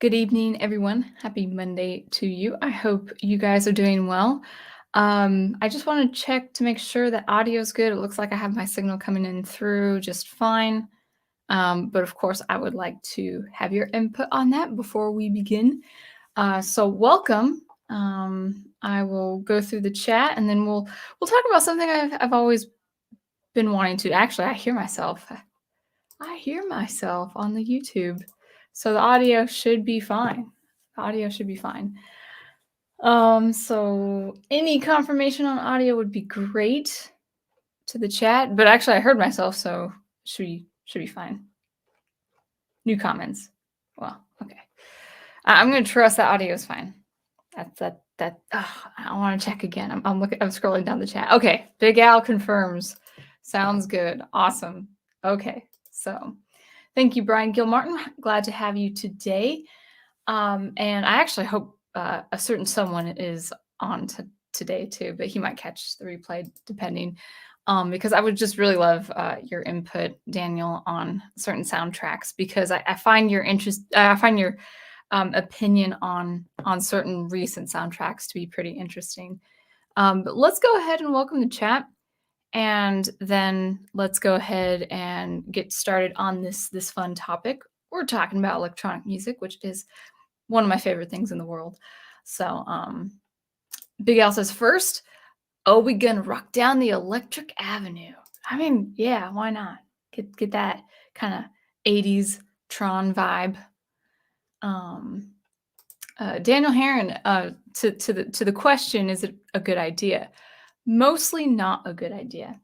Good evening, everyone. Happy Monday to you. I hope you guys are doing well. I just want to check to make sure that audio is good. It looks like I have my signal coming in through just fine. But of course, I would like to have your input on that before we begin. So welcome. I will go through the chat and then we'll talk about something I've always been wanting to. Actually, I hear myself. I hear myself on the YouTube. So the audio should be fine. The audio should be fine. So any confirmation on audio would be great to the chat. But actually I heard myself, so should be fine. New comments. Well, okay. I'm gonna trust that audio is fine. I want to check again. I'm scrolling down the chat. Okay, Big Al confirms. Sounds good. Awesome. Okay, so thank you, Brian Gilmartin. Glad to have you today. And I actually hope a certain someone is on today too, but he might catch the replay depending. Because I would just really love your input, Daniel, on certain soundtracks because I find your interest. I find your opinion on certain recent soundtracks to be pretty interesting. But let's go ahead and welcome the chat, and then let's go ahead and get started on this fun topic. We're talking about electronic music, which is one of my favorite things in the world. So Big Al says first, we gonna rock down the Electric Avenue. I mean, yeah, why not? Get that kind of 80s Tron vibe. Daniel Heron, to the question, is it a good idea? Mostly not a good idea.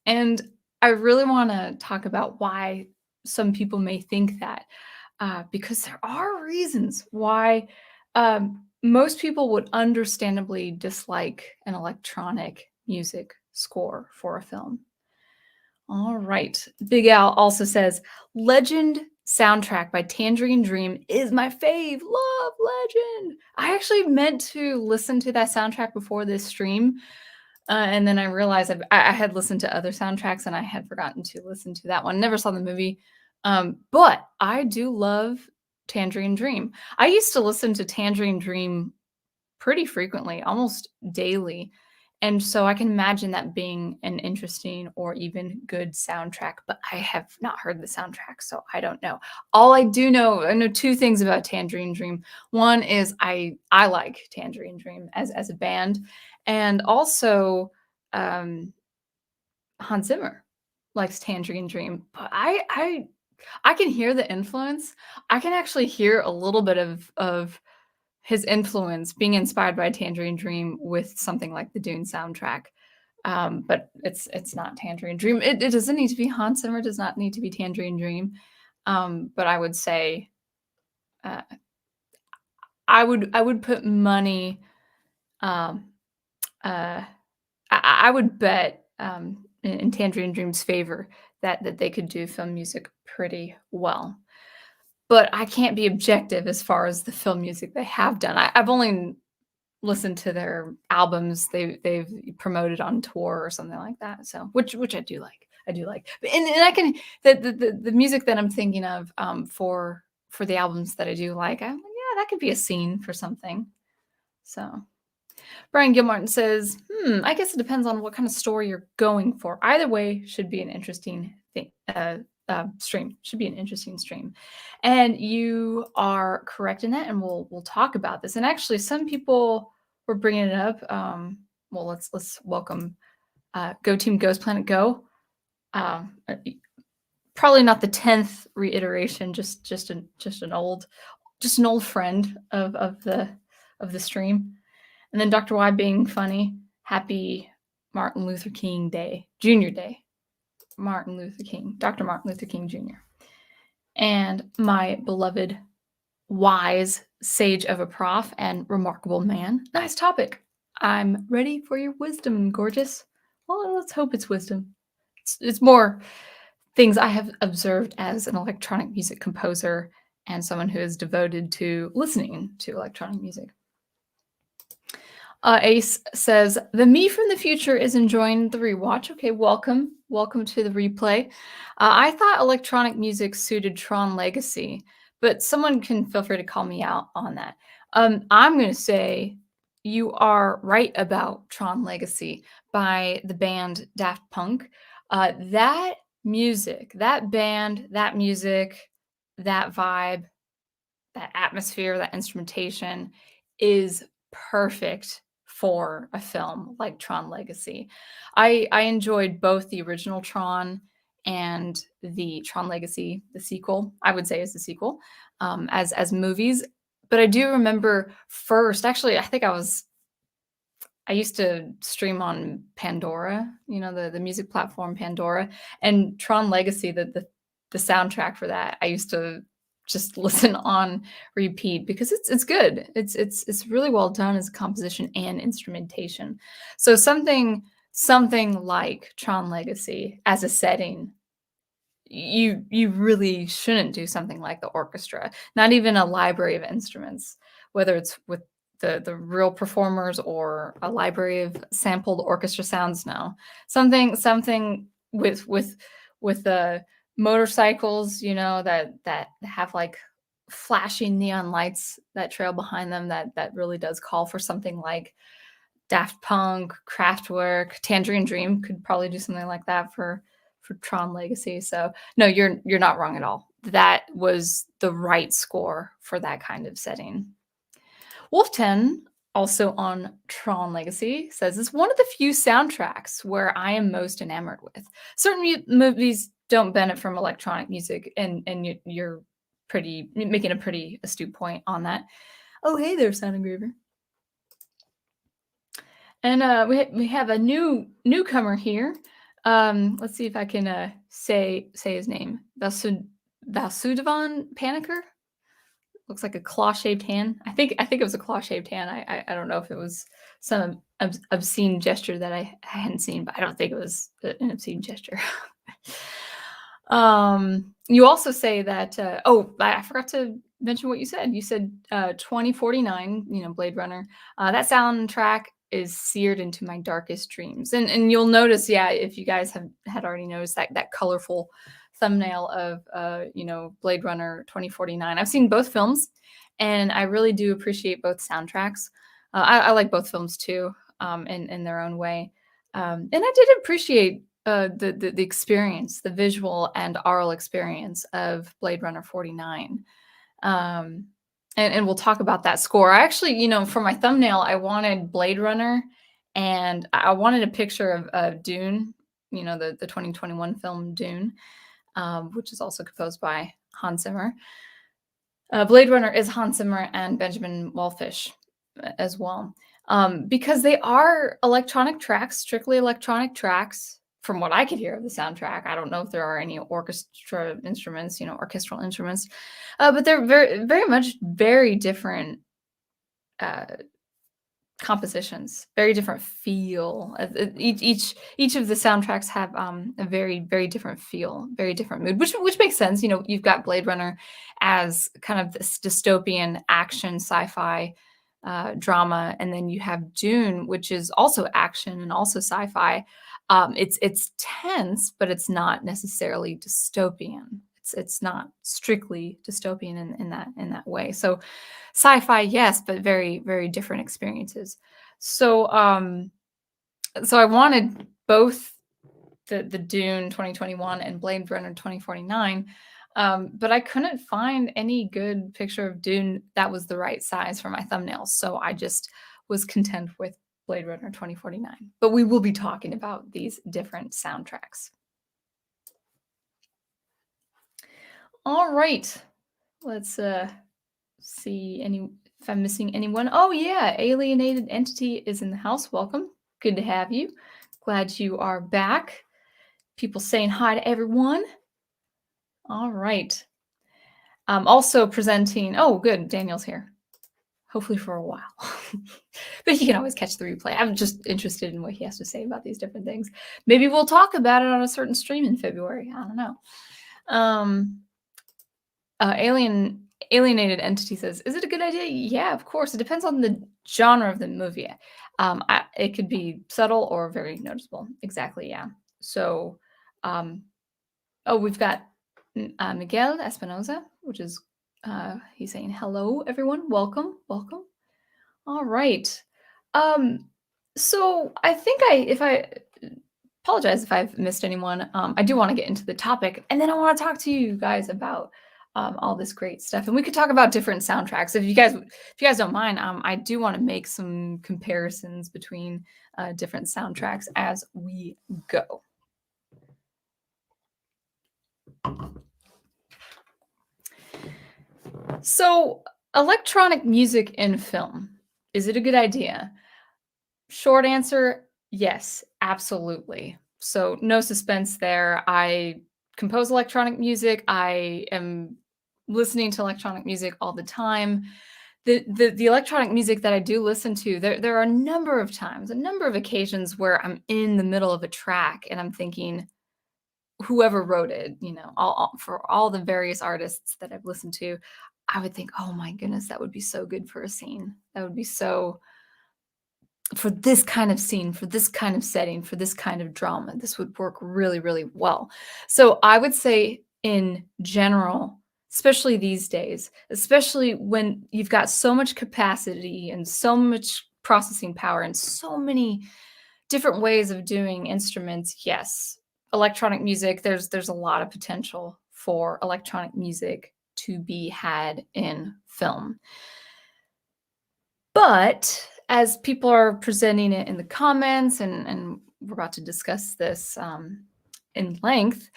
And I really want to talk about why some people may think that, because there are reasons why most people would understandably dislike an electronic music score for a film. All right. Big Al also says, Legend soundtrack by Tangerine Dream is my fave. Love Legend. I actually meant to listen to that soundtrack before this stream. And then I realized I had listened to other soundtracks and I had forgotten to listen to that one. Never saw the movie. But I do love Tangerine Dream. I used to listen to Tangerine Dream pretty frequently, almost daily. And so I can imagine that being an interesting or even good soundtrack, but I have not heard the soundtrack, so I don't know. All I do know, I know two things about Tangerine Dream. One is I like Tangerine Dream as a band, and also Hans Zimmer likes Tangerine Dream. But I can hear the influence. I can actually hear a little bit of his influence being inspired by Tangerine Dream with something like the Dune soundtrack. But it's not Tangerine Dream. It doesn't need to be Hans Zimmer. Does not need to be Tangerine Dream. But I would say I would put money. I would bet in Tangerine Dream's favor that they could do film music pretty well. But I can't be objective as far as the film music they have done. I've only listened to their albums they've promoted on tour or something like that. So which I do like. I do like. And I can the music that I'm thinking of for the albums that I do like, yeah, that could be a scene for something. So Brian Gilmartin says, I guess it depends on what kind of story you're going for. Either way should be an interesting thing. Stream should be an interesting stream, and you are correct in that. And we'll talk about this. And actually, some people were bringing it up. Well, let's welcome Go Team Ghost Planet Go. Probably not the 10th reiteration, just an old friend of the stream. And then Dr. Y being funny. Happy Martin Luther King Day, Junior Day. Martin Luther King, Dr. Martin Luther King Jr. And my beloved, wise sage of a prof and remarkable man. Nice topic. I'm ready for your wisdom, gorgeous. Well, let's hope it's wisdom. It's more things I have observed as an electronic music composer and someone who is devoted to listening to electronic music. Ace says, the me from the future is enjoying the rewatch. Okay, welcome to the replay. I thought electronic music suited Tron Legacy, but someone can feel free to call me out on that. I'm gonna say you are right about Tron Legacy by the band Daft Punk. That music, that band, that music, that vibe, that atmosphere, that instrumentation is perfect for a film like Tron Legacy. I enjoyed both the original Tron and the Tron Legacy, the sequel. I would say is the sequel, as movies. But I do remember first. Actually, I used to stream on Pandora, the music platform Pandora, and Tron Legacy, the soundtrack for that, I used to just listen on repeat because it's good. It's really well done as a composition and instrumentation. So something like Tron Legacy as a setting, you really shouldn't do something like the orchestra, not even a library of instruments, whether it's with the real performers or a library of sampled orchestra sounds. No, something with the motorcycles, that have like flashing neon lights that trail behind them, that really does call for something like Daft Punk, Kraftwerk, Tangerine Dream could probably do something like that for Tron Legacy. So no, you're not wrong at all. That was the right score for that kind of setting. Wolf 10, also on Tron Legacy, says it's one of the few soundtracks where I am most enamored with. Certain movies don't benefit from electronic music, and you're making a pretty astute point on that. Oh, hey there, Sound Engraver. And we have a newcomer here. Let's see if I can say his name. Vasudevan Paniker. Looks like a claw-shaped hand. I think it was a claw-shaped hand. I don't know if it was some obscene gesture that I hadn't seen, but I don't think it was an obscene gesture. You also say that. Oh, I forgot to mention what you said. You said 2049. Blade Runner. That soundtrack is seared into my darkest dreams, and you'll notice, yeah, if you guys had already noticed that colorful thumbnail of Blade Runner 2049. I've seen both films, and I really do appreciate both soundtracks. I like both films too, in their own way, and I did appreciate the experience, the visual and aural experience of Blade Runner 49. And we'll talk about that score. I actually, for my thumbnail, I wanted Blade Runner, and I wanted a picture of Dune, the 2021 film Dune, which is also composed by Hans Zimmer. Blade Runner is Hans Zimmer and Benjamin Wallfisch as well, because they are electronic tracks, strictly electronic tracks. From what I could hear of the soundtrack, I don't know if there are any orchestra instruments, orchestral instruments, but they're very, very much very different uh, compositions, very different feel. Each of the soundtracks have a very, very different feel, very different mood, which makes sense. You've got Blade Runner as kind of this dystopian action sci-fi drama, and then you have Dune, which is also action and also sci-fi. It's tense, but it's not necessarily dystopian. It's not strictly dystopian in that way. So sci-fi, yes, but very, very different experiences. So so I wanted both the Dune 2021 and Blade Runner 2049. But I couldn't find any good picture of Dune that was the right size for my thumbnails. So I just was content with Blade Runner 2049. But we will be talking about these different soundtracks. All right. Let's see if I'm missing anyone. Oh yeah, Alienated Entity is in the house. Welcome. Good to have you. Glad you are back. People saying hi to everyone. All right. Also presenting. Oh, good. Daniel's here. Hopefully for a while. But he can always catch the replay. I'm just interested in what he has to say about these different things. Maybe we'll talk about it on a certain stream in February. I don't know. Alienated Entity says, is it a good idea? Yeah, of course. It depends on the genre of the movie. It could be subtle or very noticeable. Exactly, yeah. So, we've got Miguel Espinoza, which is He's saying, hello, everyone. Welcome. Welcome. All right. Um, so I think if I apologize if I've missed anyone. I do want to get into the topic, and then I want to talk to you guys about all this great stuff, and we could talk about different soundtracks. If you guys don't mind, I do want to make some comparisons between different soundtracks as we go. So, electronic music in film, is it a good idea? Short answer, yes, absolutely. So no suspense there. I compose electronic music. I am listening to electronic music all the time. The electronic music that I do listen to, there are a number of times, a number of occasions where I'm in the middle of a track and I'm thinking, whoever wrote it, for all the various artists that I've listened to, I would think, oh my goodness, that would be so good for a scene. That would be so for this kind of scene, for this kind of setting, for this kind of drama, this would work really, really well. So I would say in general, especially these days, especially when you've got so much capacity and so much processing power and so many different ways of doing instruments, yes, electronic music, there's a lot of potential for electronic music to be had in film. But as people are presenting it in the comments, and we're about to discuss this in length,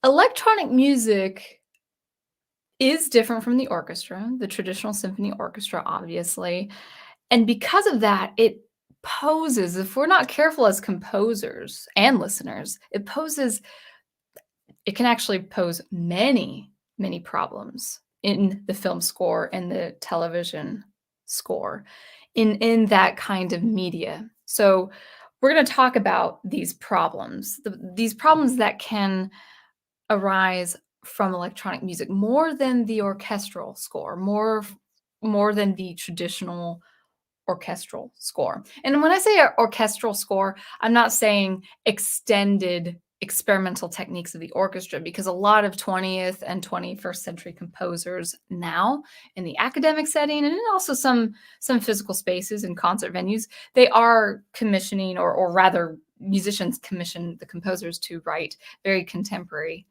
electronic music is different from the orchestra, the traditional symphony orchestra, obviously. And because of that, it poses, if we're not careful as composers and listeners, it can actually pose many, many problems in the film score and the television score in that kind of media. So we're going to talk about these problems, these problems that can arise from electronic music more than the orchestral score, more than the traditional orchestral score. And when I say orchestral score, I'm not saying extended experimental techniques of the orchestra, because a lot of 20th and 21st century composers now in the academic setting, and also some physical spaces and concert venues, they are commissioning, or rather musicians commission the composers to write very contemporary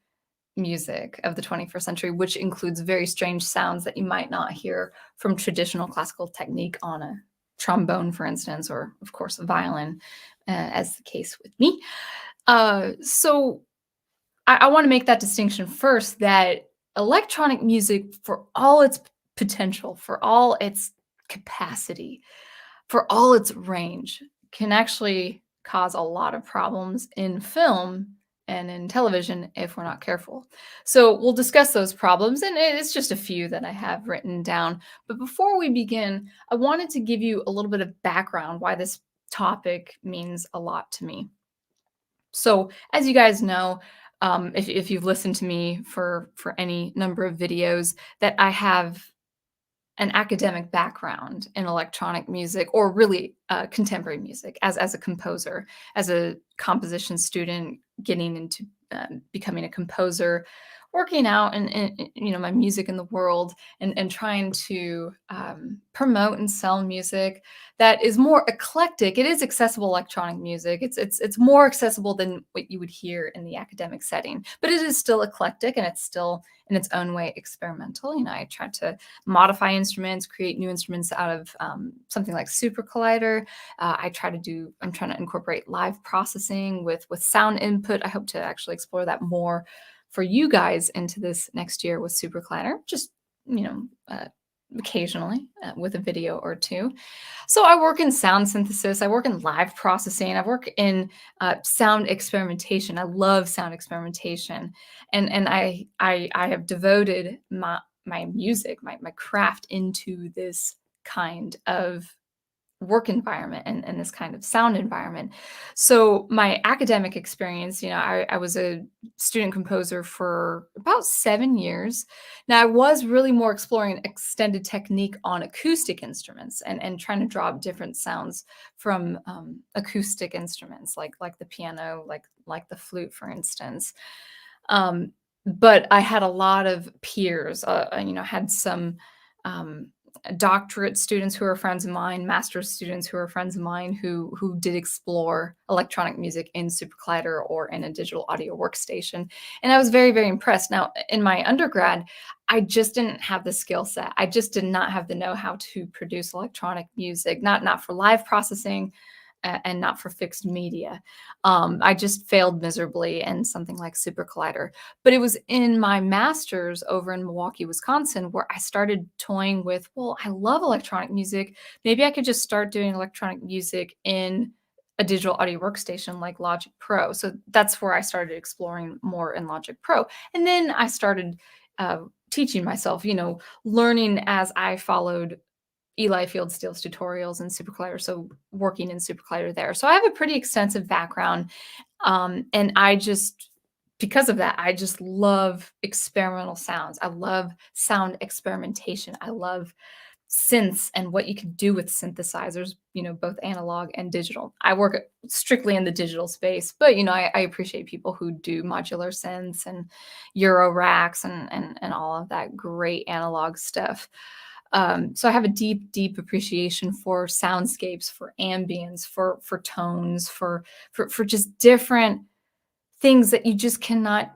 music of the 21st century, which includes very strange sounds that you might not hear from traditional classical technique on a trombone, for instance, or of course a violin, as the case with me. So I want to make that distinction first, that electronic music, for all its potential, for all its capacity, for all its range, can actually cause a lot of problems in film and in television if we're not careful. So we'll discuss those problems, and it's just a few that I have written down. But before we begin, I wanted to give you a little bit of background why this topic means a lot to me. So, as you guys know, if you've listened to me for any number of videos, that I have an academic background in electronic music, or really contemporary music, as a composer, as a composition student, getting into becoming a composer, working out and my music in the world, and trying to promote and sell music that is more eclectic. It is accessible electronic music. It's more accessible than what you would hear in the academic setting, but it is still eclectic, and it's still in its own way experimental. I try to modify instruments, create new instruments out of something like Super Collider. I'm trying to incorporate live processing with sound input. I hope to actually explore that more for you guys into this next year with Super Collider, just, occasionally with a video or two. So I work in sound synthesis, I work in live processing, I work in sound experimentation. I love sound experimentation, and I have devoted my music, my craft, into this kind of work environment and this kind of sound environment. So my academic experience, I was a student composer for about 7 years. Now, I was really more exploring extended technique on acoustic instruments, and trying to draw up different sounds from acoustic instruments, like the piano, like the flute, for instance. But I had a lot of peers, had some, um, doctorate students who are friends of mine, master's students who are friends of mine who did explore electronic music in Super Collider or in a digital audio workstation, and I was very, very impressed. Now, in my undergrad, I just didn't have the skill set. I just did not have the know-how to produce electronic music, not for live processing, and not for fixed media. I just failed miserably in something like Super Collider. But it was in my master's over in Milwaukee, Wisconsin, where I started toying with, well, I love electronic music. Maybe I could just start doing electronic music in a digital audio workstation like Logic Pro. So that's where I started exploring more in Logic Pro. And then I started teaching myself, learning as I followed Eli Fieldsteel's tutorials in Super Collider, so working in Super Collider there. So I have a pretty extensive background, and because of that, I just love experimental sounds. I love sound experimentation. I love synths and what you can do with synthesizers, both analog and digital. I work strictly in the digital space, but I appreciate people who do modular synths and Euro racks and all of that great analog stuff. So I have a deep, deep appreciation for soundscapes, for ambience, for tones, for just different things that you just cannot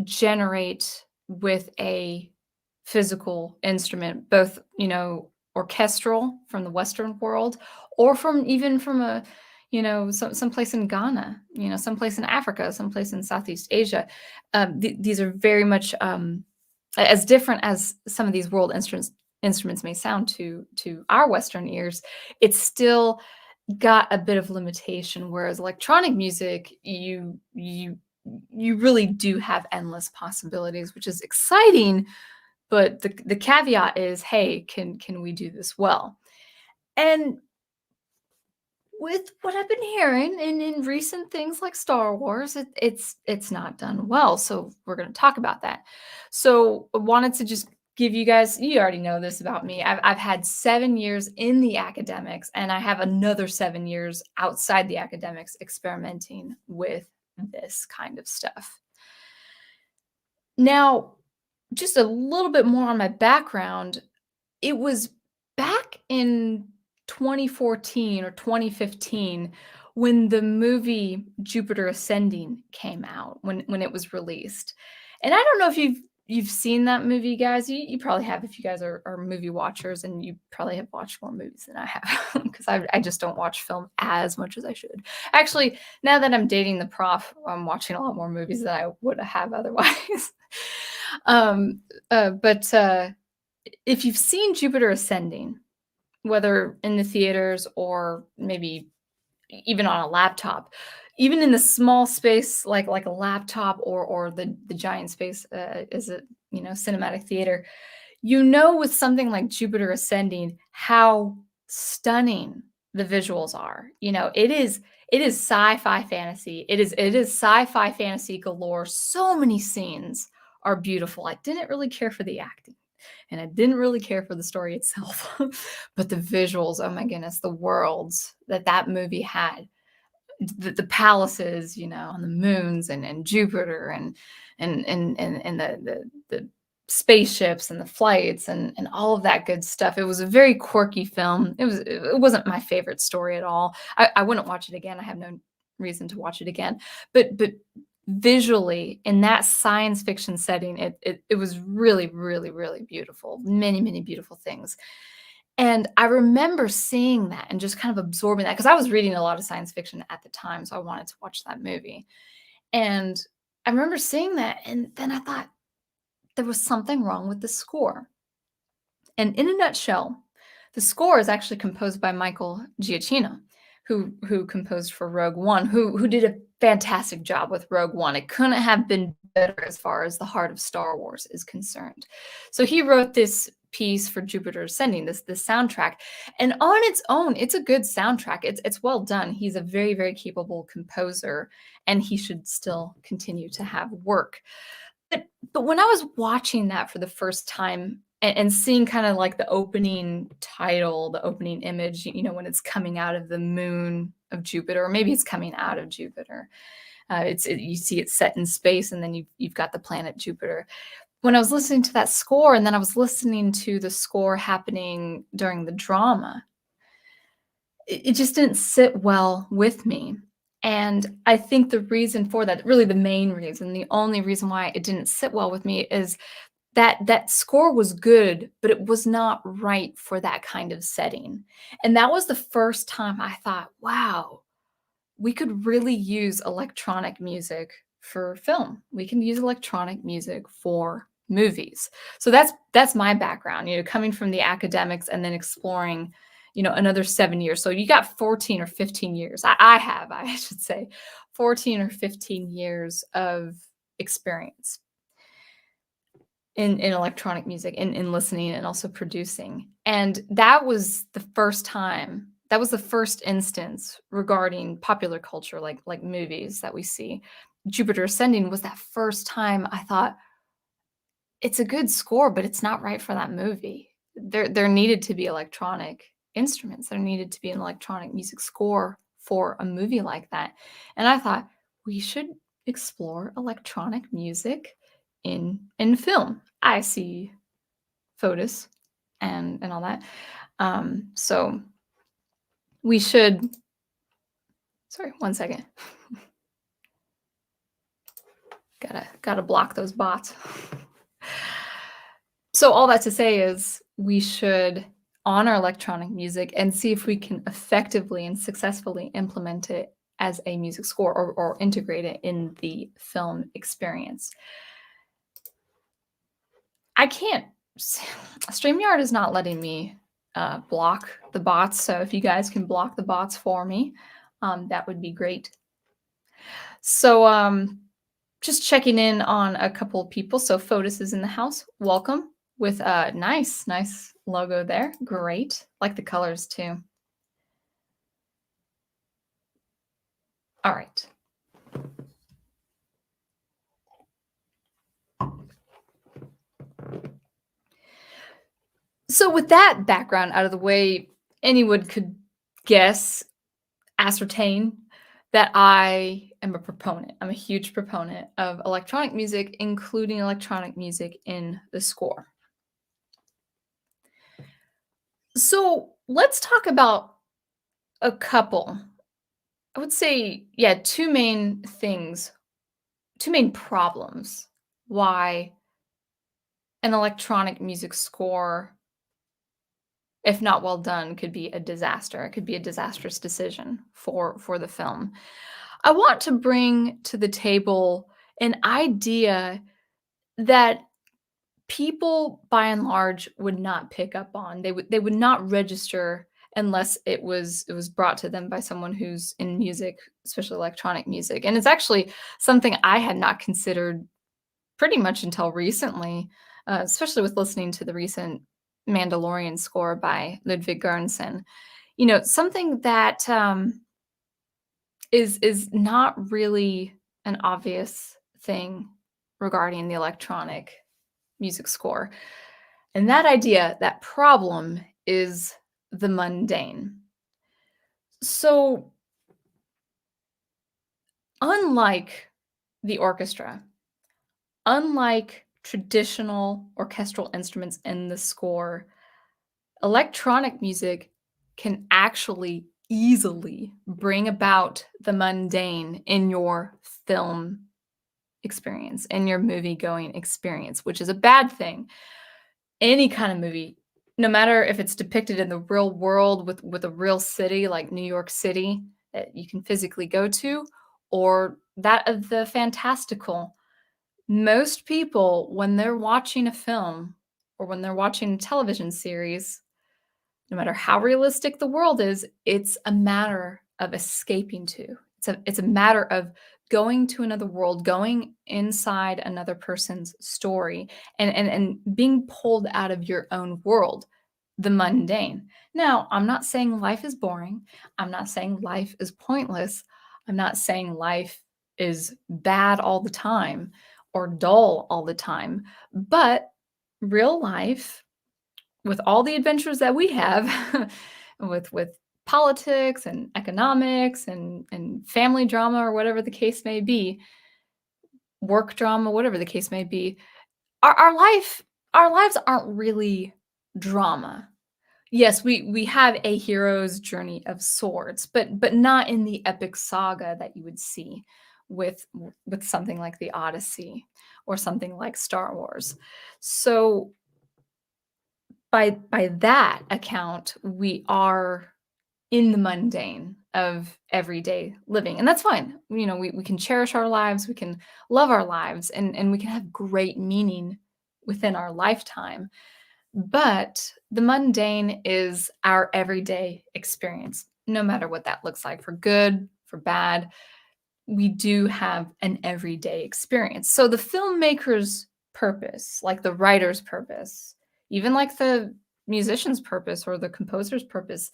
generate with a physical instrument, both, orchestral from the Western world or from a, someplace in Ghana, someplace in Africa, someplace in Southeast Asia. These are very much as different as some of these world instruments may sound to our Western ears. It's still got a bit of limitation, whereas electronic music, you really do have endless possibilities, which is exciting. But the caveat is, hey, can we do this well? And with what I've been hearing in recent things like Star Wars, it's not done well. So we're going to talk about that. So I wanted to just give you guys, you already know this about me. I've had 7 years in the academics, and I have another 7 years outside the academics experimenting with this kind of stuff. Now, just a little bit more on my background. It was back in 2014 or 2015 when the movie Jupiter Ascending came out, when it was released. And I don't know if you've seen that movie, guys. You probably have if you guys are movie watchers, and you probably have watched more movies than I have because I just don't watch film as much as I should. Actually, now that I'm dating the prof, I'm watching a lot more movies than I would have otherwise. um, but if you've seen Jupiter Ascending, whether in the theaters or maybe even on a laptop, even in the small space like a laptop or the giant space is a cinematic theater, with something like Jupiter Ascending how stunning the visuals are. It is sci-fi fantasy. It is sci-fi fantasy galore. So many scenes are beautiful. I didn't really care for the acting, and I didn't really care for the story itself. But the visuals, oh my goodness, the worlds that movie had, the palaces, on the moons and Jupiter and the spaceships and the flights and all of that good stuff. It was a very quirky film. It wasn't my favorite story at all. I wouldn't watch it again. I have no reason to watch it again. But visually, in that science fiction setting, it was really, really, really beautiful. Many, many beautiful things. And I remember seeing that and just kind of absorbing that because I was reading a lot of science fiction at the time, so I wanted to watch that movie. And I remember seeing that, and then I thought there was something wrong with the score. And in a nutshell, the score is actually composed by Michael Giacchino, who composed for Rogue One, who did a fantastic job with Rogue One. It couldn't have been better as far as the heart of Star Wars is concerned. So he wrote this piece for Jupiter Ascending, this soundtrack, and on its own, it's a good soundtrack. It's well done. He's a very, very capable composer, and he should still continue to have work. But when I was watching that for the first time and seeing kind of like the opening title, the opening image, when it's coming out of the moon of Jupiter, or maybe it's coming out of Jupiter. You see it set in space, and then you've got the planet Jupiter. When I was listening to that score, and then I was listening to the score happening during the drama, it just didn't sit well with me. And I think the reason for that, really the main reason, the only reason why it didn't sit well with me is that score was good, but it was not right for that kind of setting. And that was the first time I thought, wow, we could really use electronic music for film. We can use electronic music for movies. So that's my background, coming from the academics and then exploring, another 7 years. So you got 14 or 15 years. I should say, 14 or 15 years of experience in electronic music, in listening and also producing. And that was the first instance regarding popular culture, like movies that we see. Jupiter Ascending was that first time I thought, it's a good score, but it's not right for that movie. There needed to be electronic instruments. There needed to be an electronic music score for a movie like that. And I thought we should explore electronic music in film. I see photos and all that. So we should. Sorry, one second. Gotta block those bots. So all that to say is we should honor electronic music and see if we can effectively and successfully implement it as a music score, or integrate it in the film experience. I can't. StreamYard is not letting me block the bots, so if you guys can block the bots for me, that would be great. So just checking in on a couple of people. So Fotis is in the house. Welcome, with a nice logo there. Great. Like the colors too. All right. So with that background out of the way, anyone could ascertain that I am a proponent. I'm a huge proponent of electronic music, including electronic music in the score. So let's talk about a couple. I would say, two main things, two main problems why an electronic music score, if not well done, could be a disaster. It could be a disastrous decision for the film. I want to bring to the table an idea that people by and large would not pick up on. They would not register unless it was brought to them by someone who's in music, especially electronic music. And it's actually something I had not considered pretty much until recently, especially with listening to the recent Mandalorian score by Ludwig Göransson. Something that is not really an obvious thing regarding the electronic music score. And that problem is the mundane. So unlike the orchestra, unlike traditional orchestral instruments in the score, electronic music can actually easily bring about the mundane in your film experience, in your movie-going experience, which is a bad thing. Any kind of movie, no matter if it's depicted in the real world with a real city like New York City that you can physically go to, or that of the fantastical, most people, when they're watching a film or when they're watching a television series, no matter how realistic the world is, it's a matter of escaping to. It's a matter of going to another world, going inside another person's story, and being pulled out of your own world, the mundane. Now, I'm not saying life is boring. I'm not saying life is pointless. I'm not saying life is bad all the time or dull all the time. But real life, with all the adventures that we have, with politics and economics and family drama or whatever the case may be, work drama, whatever the case may be, our life our lives aren't really drama. Yes, we have a hero's journey of sorts, but not in the epic saga that you would see with with something like the Odyssey or something like Star Wars. So by that account, we are in the mundane of everyday living, and that's fine. You know, we can cherish our lives, we can love our lives, and we can have great meaning within our lifetime. But the mundane is our everyday experience, no matter what that looks like, for good, for bad. We do have an everyday experience. So the filmmaker's purpose, like the writer's purpose, even like the musician's purpose or the composer's purpose,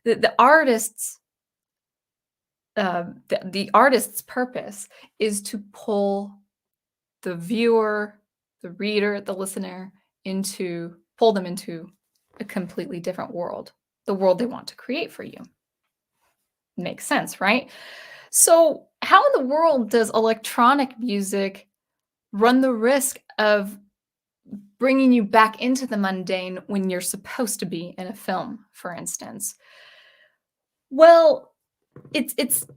the artist's the artist's purpose is to pull the viewer, the reader, the listener into pull them into a completely different world, the world they want to create for you. Makes sense, right? So, how in the world does electronic music run the risk of bringing you back into the mundane when you're supposed to be in a film, for instance? Well, it's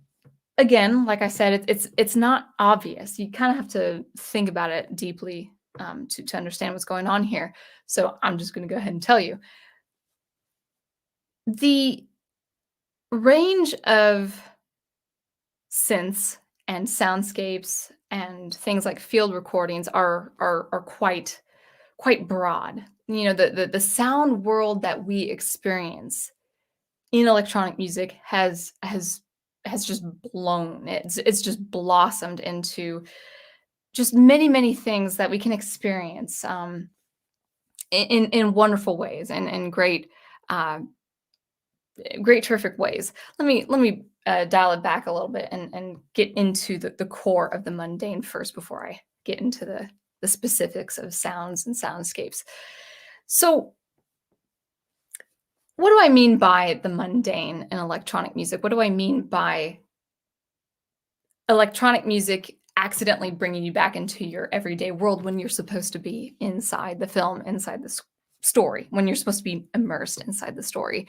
again, like I said, it's not obvious. You kind of have to think about it deeply to understand what's going on here. So I'm just going to go ahead and tell you the range of synths and soundscapes and things like field recordings are quite broad. You know, the sound world that we experience in electronic music has just blown. It's just blossomed into just many things that we can experience in wonderful ways and uh, great terrific ways. Let me dial it back a little bit and get into the core of the mundane first before I get into the specifics of sounds and soundscapes. So, what do I mean by the mundane in electronic music? What do I mean by electronic music accidentally bringing you back into your everyday world when you're supposed to be inside the film, inside the story, when you're supposed to be immersed inside the story?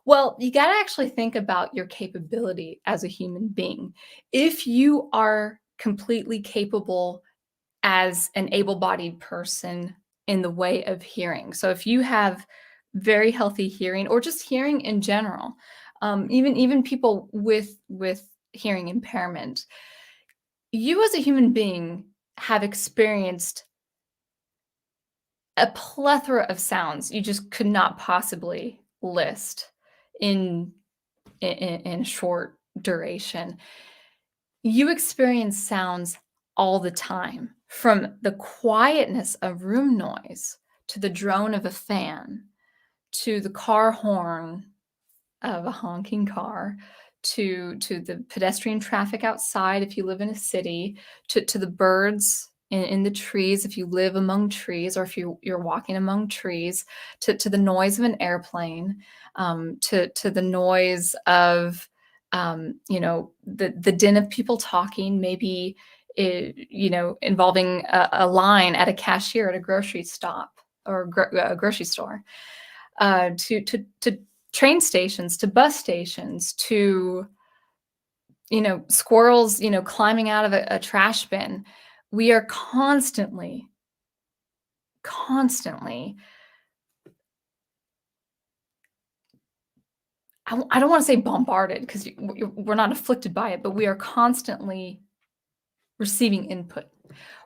Well, you got to actually think about your capability as a human being. If you are completely capable as an able-bodied person in the way of hearing, so if you have very healthy hearing or just hearing in general, even people with hearing impairment, you as a human being have experienced a plethora of sounds you just could not possibly list in in short duration. You experience sounds all the time, from the quietness of room noise to the drone of a fan to the car horn of a honking car to the pedestrian traffic outside if you live in a city, to the birds in the trees if you live among trees or if you're walking among trees, to the noise of an airplane, to the noise of you know, the din of people talking, maybe you know, involving a line at a cashier at a grocery stop or a grocery store, to train stations, to bus stations, to, you know, squirrels, you know, climbing out of a trash bin. We are constantly, I don't want to say bombarded because we're not afflicted by it, but we are constantly receiving input.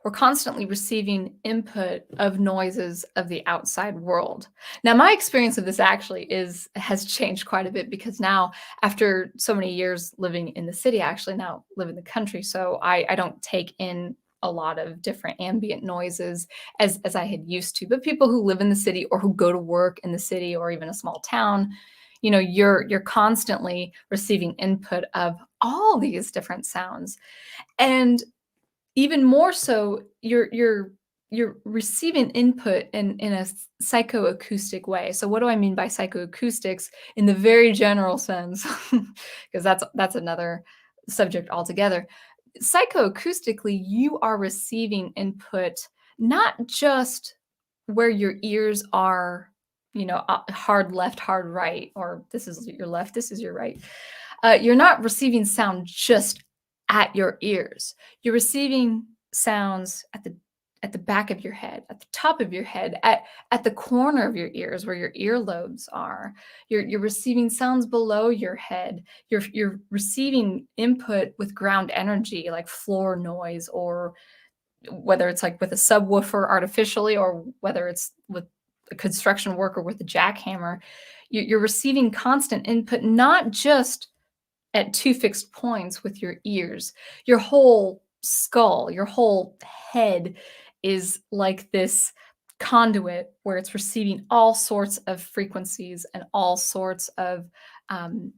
We're constantly receiving input of noises of the outside world. Now, my experience of this actually has changed quite a bit because now, after so many years living in the city, I actually now live in the country. So I don't take in a lot of different ambient noises as I had used to. But people who live in the city or who go to work in the city or even a small town, you know, you're constantly receiving input of all these different sounds. And even more so, you're receiving input in a psychoacoustic way. So what do I mean by psychoacoustics in the very general sense? Because that's another subject altogether. Psychoacoustically, you are receiving input not just where your ears are, hard left, hard right, or this is your left, this is your right. You're not receiving sound just at your ears. You're receiving sounds at the back of your head, at the top of your head, at the corner of your ears where your earlobes are. You're receiving sounds below your head. You're receiving input with ground energy like floor noise, or whether it's like with a subwoofer artificially, or whether it's with a construction worker with a jackhammer. You're receiving constant input, not just at two fixed points with your ears. Your whole skull, your whole head is like this conduit where it's receiving all sorts of frequencies and all sorts of um,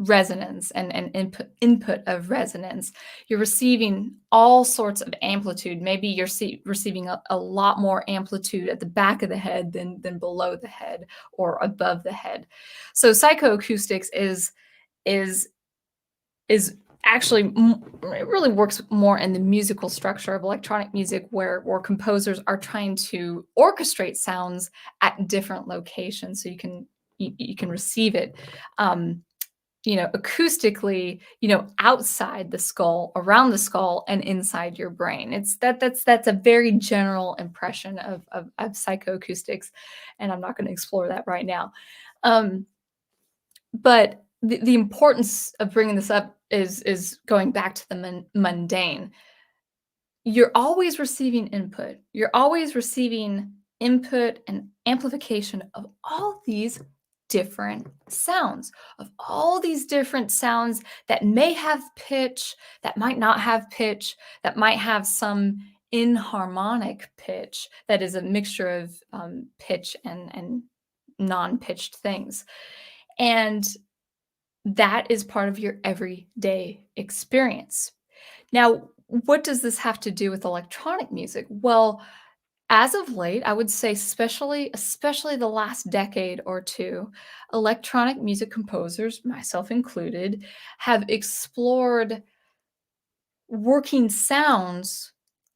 resonance and input of resonance. You're receiving all sorts of amplitude. Maybe you're receiving a lot more amplitude at the back of the head than below the head or above the head. So psychoacoustics is is actually it really works more in the musical structure of electronic music, where composers are trying to orchestrate sounds at different locations so you can receive it acoustically, outside the skull, around the skull, and inside your brain. That's a very general impression of psychoacoustics, and I'm not going to explore that right now. Um, but the importance of bringing this up is going back to the mundane. You're always receiving input. You're always receiving input and amplification of all these different sounds, of all these different sounds that may have pitch, that might not have pitch, that might have some inharmonic pitch that is a mixture of pitch and non-pitched things. And that is part of your everyday experience. Now, what does this have to do with electronic music? Well, as of late, I would say especially the last decade or two, electronic music composers, myself included, have explored working sounds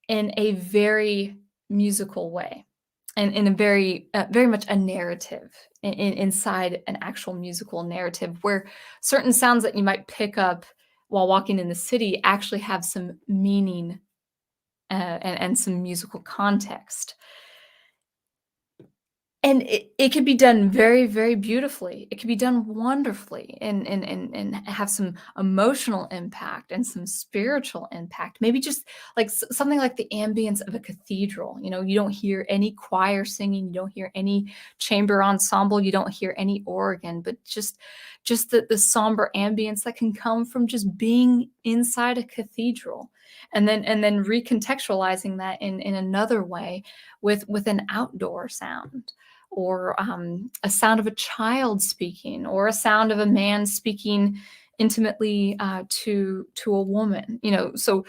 in a very musical way, and in a very much a narrative inside an actual musical narrative, where certain sounds that you might pick up while walking in the city actually have some meaning and some musical context. And it could be done very, very beautifully. It could be done wonderfully and have some emotional impact and some spiritual impact. Maybe just like something like the ambience of a cathedral. You don't hear any choir singing, you don't hear any chamber ensemble, you don't hear any organ, but just the somber ambience that can come from just being inside a cathedral. And then recontextualizing that in another way with an outdoor sound, or a sound of a child speaking, or a sound of a man speaking intimately to a woman. So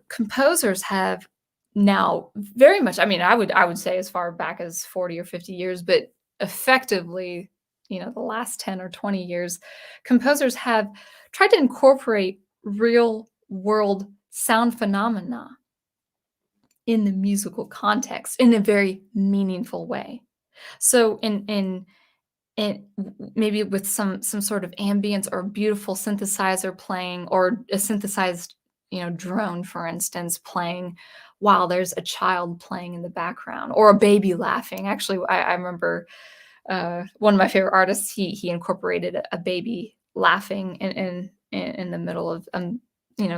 composers have now very much. I mean, I would say as far back as 40 or 50 years, but effectively, the last 10 or 20 years, composers have tried to incorporate real world sound phenomena in the musical context in a very meaningful way. So in maybe with some sort of ambience or beautiful synthesizer playing, or a synthesized, drone, for instance, playing while there's a child playing in the background, or a baby laughing. Actually, I remember one of my favorite artists, he incorporated a baby laughing in the middle of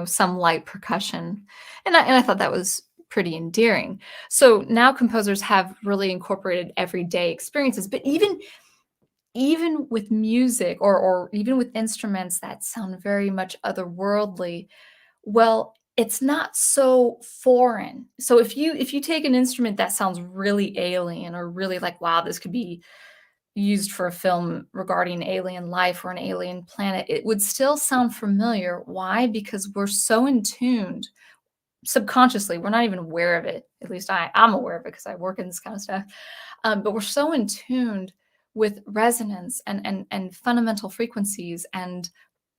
some light percussion, and I thought that was pretty endearing. So now composers have really incorporated everyday experiences, but even with music, or even with instruments that sound very much otherworldly, well, it's not so foreign. So if you take an instrument that sounds really alien, or really like, wow, this could be used for a film regarding alien life or an alien planet, it would still sound familiar. Why? Because we're so in tuned subconsciously, we're not even aware of it. At least I'm aware of it because I work in this kind of stuff. But we're so in tuned with resonance and fundamental frequencies and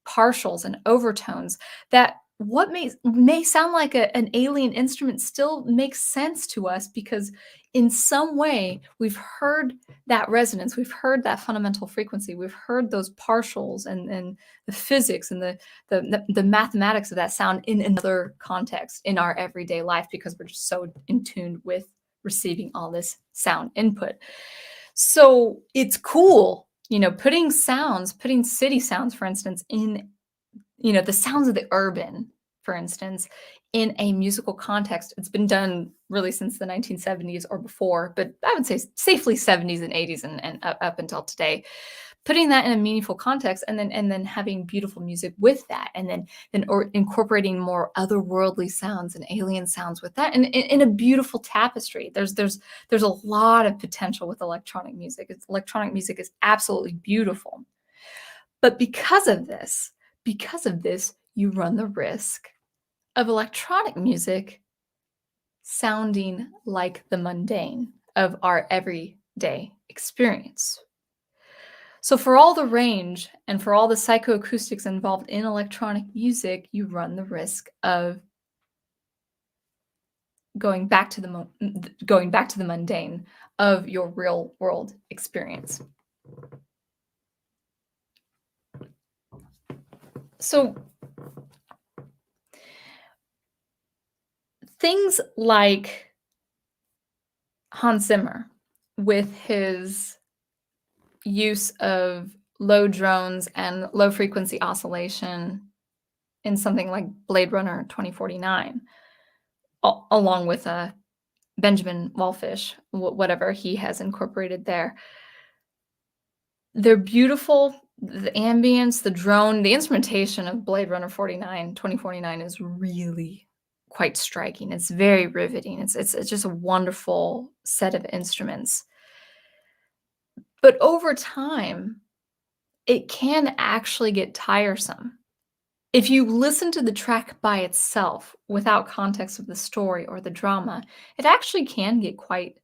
partials and overtones that what may sound like an alien instrument still makes sense to us because in some way we've heard that resonance, we've heard that fundamental frequency, we've heard those partials and the physics and the mathematics of that sound in another context in our everyday life because we're just so in tune with receiving all this sound input. So it's cool, putting city sounds, for instance, in, the sounds of the urban, for instance, in a musical context. It's been done really since the 1970s or before, but I would say safely 70s and 80s and up until today. Putting that in a meaningful context and then having beautiful music with that, and then or incorporating more otherworldly sounds and alien sounds with that, and in a beautiful tapestry. There's a lot of potential with electronic music. Electronic music is absolutely beautiful. But because of this, you run the risk of electronic music sounding like the mundane of our everyday experience. So, for all the range and for all the psychoacoustics involved in electronic music, you run the risk of going back to the mundane of your real world experience. So, things like Hans Zimmer with his use of low drones and low frequency oscillation in something like Blade Runner 2049, along with Benjamin Wallfish, whatever he has incorporated there. They're beautiful. The ambience, the drone, the instrumentation of Blade Runner 2049 is really quite striking. It's very riveting. It's just a wonderful set of instruments. But over time, it can actually get tiresome. If you listen to the track by itself without context of the story or the drama, it actually can get quite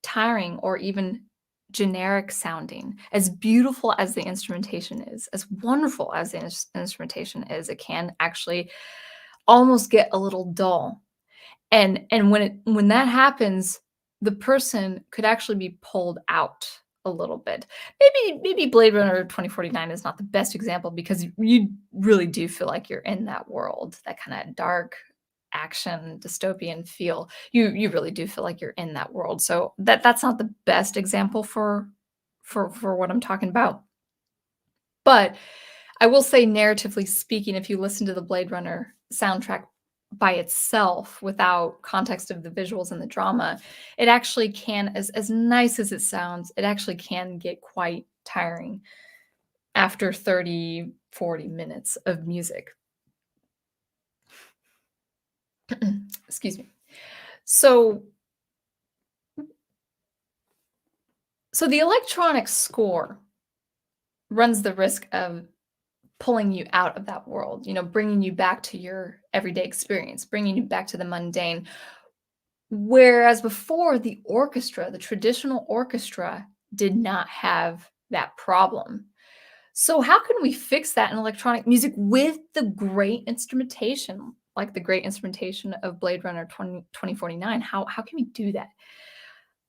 tiring or even generic sounding. As beautiful as the instrumentation is, as wonderful as the instrumentation is, it can actually almost get a little dull. And when that happens, the person could actually be pulled out a little bit. Maybe Blade Runner 2049 is not the best example because you really do feel like you're in that world, that kind of dark action dystopian feel. You really do feel like you're in that world. So that's not the best example for what I'm talking about. But I will say, narratively speaking, if you listen to the Blade Runner soundtrack by itself without context of the visuals and the drama, it actually can, as nice as it sounds, it actually can get quite tiring after 30, 40 minutes of music. Excuse me. So the electronic score runs the risk of pulling you out of that world, bringing you back to your everyday experience, bringing you back to the mundane. Whereas before, the orchestra, the traditional orchestra, did not have that problem. So how can we fix that in electronic music with the great instrumentation, like the great instrumentation of Blade Runner 2049? How can we do that?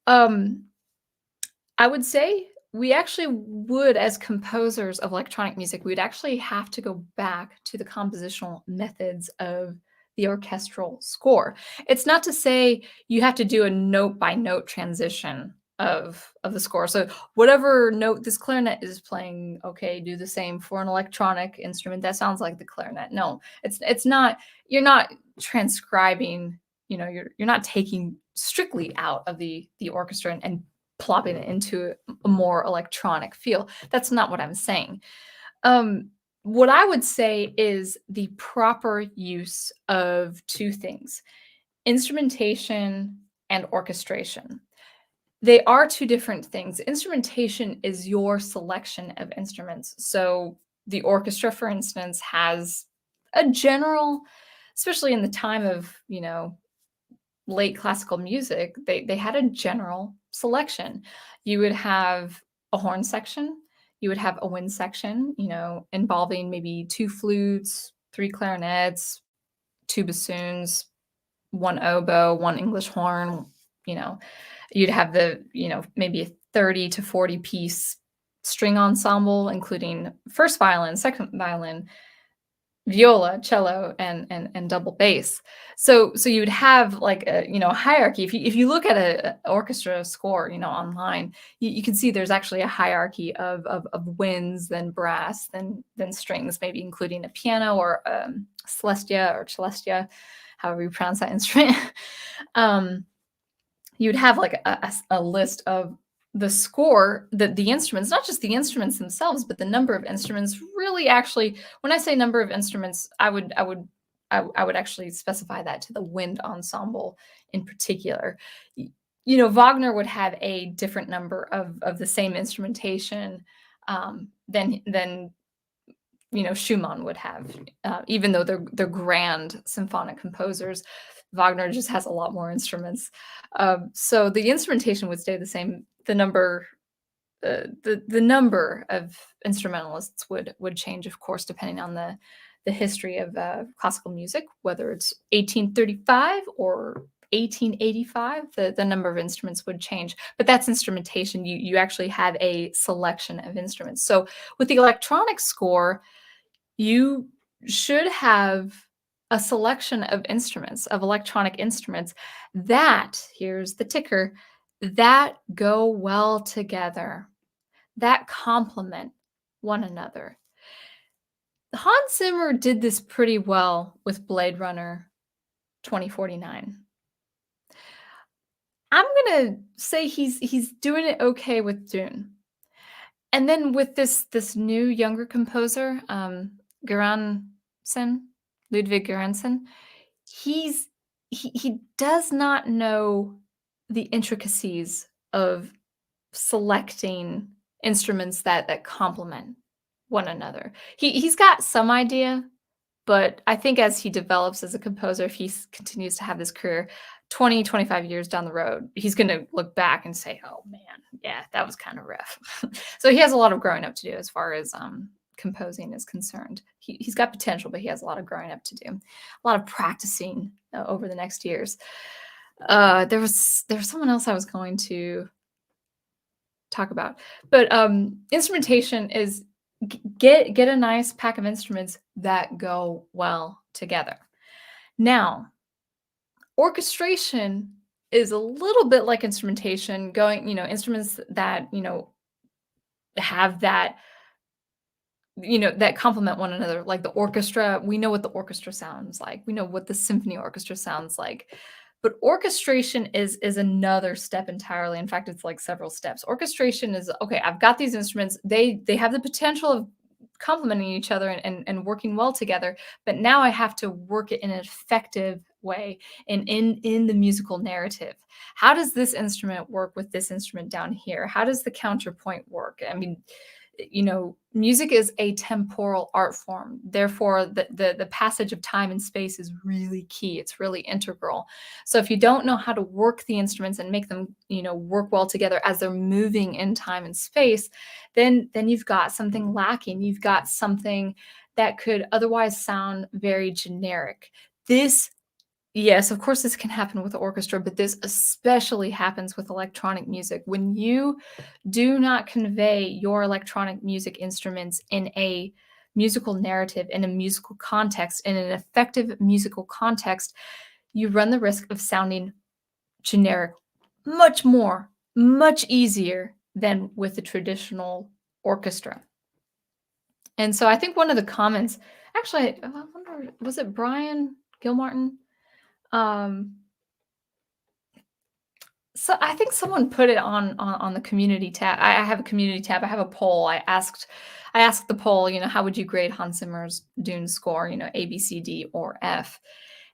I would say we actually would, as composers of electronic music, we'd actually have to go back to the compositional methods of the orchestral score. It's not to say you have to do a note by note transition of the score. So whatever note this clarinet is playing, okay, do the same for an electronic instrument that sounds like the clarinet. No, it's not. You're not transcribing. You're not taking strictly out of the orchestra and plopping it into a more electronic feel. That's not what I'm saying. What I would say is the proper use of two things: instrumentation and orchestration. They are two different things. Instrumentation is your selection of instruments. So the orchestra, for instance, has a general especially in the time of, late classical music, they had a general selection. You would have a horn section, you would have a wind section, involving maybe two flutes, three clarinets, two bassoons, one oboe, one English horn, you know. You'd have maybe a 30 to 40 piece string ensemble, including first violin, second violin, viola, cello, and double bass. So you would have like a hierarchy. If you look at a orchestra score, online, you can see there's actually a hierarchy of winds, then brass, then strings, maybe including a piano or celestia or celestia, however you pronounce that instrument. um, you'd have like a list of the score, the instruments, not just the instruments themselves, but the number of instruments. Really, actually, when I say number of instruments, I would actually specify that to the wind ensemble in particular. Wagner would have a different number of the same instrumentation than Schumann would have, even though they're grand symphonic composers. Wagner just has a lot more instruments, so the instrumentation would stay the same. The number of instrumentalists would change, of course, depending on the history of classical music, whether it's 1835 or 1885. The number of instruments would change, but that's instrumentation. You actually have a selection of instruments. So with the electronic score, you should have a selection of instruments, of electronic instruments that, here's the ticker, that go well together, that complement one another. Hans Zimmer did this pretty well with Blade Runner 2049. I'm gonna say he's doing it okay with Dune. And then with this new younger composer, Göransson, Ludwig Göransson, he does not know the intricacies of selecting instruments that complement one another. He's got some idea, but I think as he develops as a composer, if he continues to have this career, 20, 25 years down the road, he's going to look back and say, oh man, yeah, that was kind of rough. So he has a lot of growing up to do as far as composing is concerned. He's got potential, but he has a lot of growing up to do, a lot of practicing over the next years. There was someone else I was going to talk about, but instrumentation is get a nice pack of instruments that go well together. Now, orchestration is a little bit like instrumentation, instruments that, have that, that complement one another. Like the orchestra, we know what the orchestra sounds like. We know what the symphony orchestra sounds like. But orchestration is another step entirely. In fact, it's like several steps. Orchestration is, okay, I've got these instruments. They have the potential of complementing each other and working well together, but now I have to work it in an effective way and in the musical narrative. How does this instrument work with this instrument down here? How does the counterpoint work? I mean, music is a temporal art form. Therefore, the passage of time and space is really key. It's really integral. So if you don't know how to work the instruments and make them, work well together as they're moving in time and space, then you've got something lacking. You've got something that could otherwise sound very generic. Yes, of course, this can happen with the orchestra, but this especially happens with electronic music. When you do not convey your electronic music instruments in a musical narrative, in a musical context, in an effective musical context, you run the risk of sounding generic much easier than with the traditional orchestra. And so I think one of the comments, actually, I wonder, was it Brian Gilmartin? So I think someone put it on the community tab. I have a community tab. I have a poll. I asked the poll, how would you grade Hans Zimmer's Dune score, A, B, C, D, or F?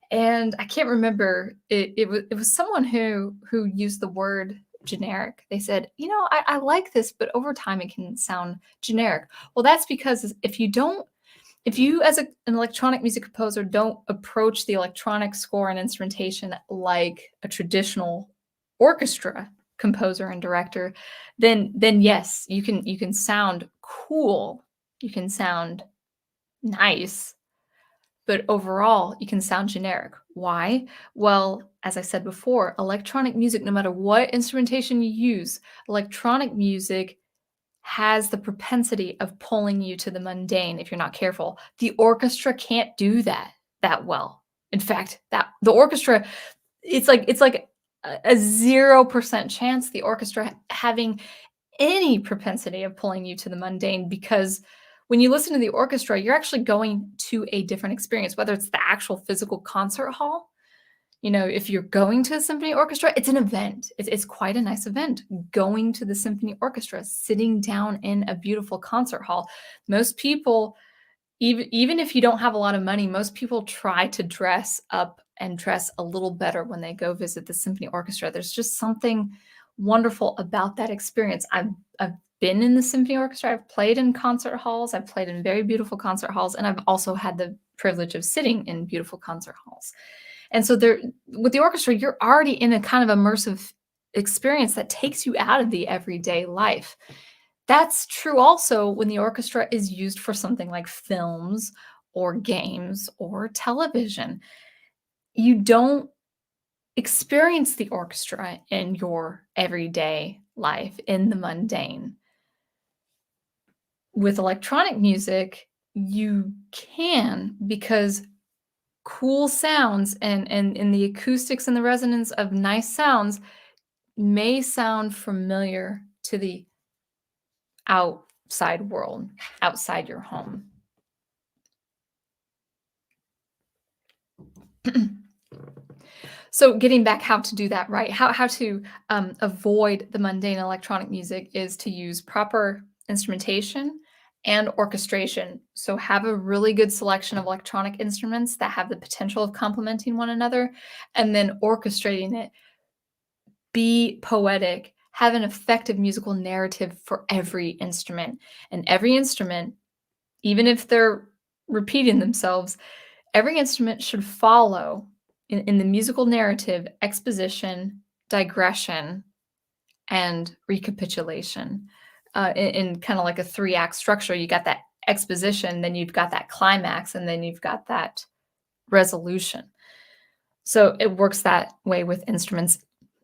And I can't remember. It was someone who used the word generic. They said, I like this, but over time it can sound generic. Well, that's because if you don't If you, as an electronic music composer, don't approach the electronic score and instrumentation like a traditional orchestra composer and director, then yes, you can sound cool, you can sound nice, but overall, you can sound generic. Why? Well, as I said before, electronic music, no matter what instrumentation you use, electronic music has the propensity of pulling you to the mundane if you're not careful. The orchestra can't do that well. In fact, that the orchestra, it's like a 0% chance the orchestra having any propensity of pulling you to the mundane, because when you listen to the orchestra, you're actually going to a different experience, whether it's the actual physical concert hall. If you're going to a symphony orchestra, it's an event. It's quite a nice event. Going to the symphony orchestra, sitting down in a beautiful concert hall. Most people, even if you don't have a lot of money, most people try to dress up and dress a little better when they go visit the symphony orchestra. There's just something wonderful about that experience. I've been in the symphony orchestra. I've played in concert halls. I've played in very beautiful concert halls, and I've also had the privilege of sitting in beautiful concert halls. And so there, with the orchestra, you're already in a kind of immersive experience that takes you out of the everyday life. That's true also when the orchestra is used for something like films or games or television. You don't experience the orchestra in your everyday life, in the mundane. With electronic music, you can, because cool sounds and the acoustics and the resonance of nice sounds may sound familiar to the outside world, outside your home. So getting back how to do that right, how to avoid the mundane electronic music is to use proper instrumentation and orchestration. So have a really good selection of electronic instruments that have the potential of complementing one another, and then orchestrating it. Be poetic, have an effective musical narrative for every instrument. And every instrument, even if they're repeating themselves, every instrument should follow in the musical narrative exposition, digression, and recapitulation. In kind of like a 3-act structure, you got that exposition, then you've got that climax, and then you've got that resolution. So it works that way with instruments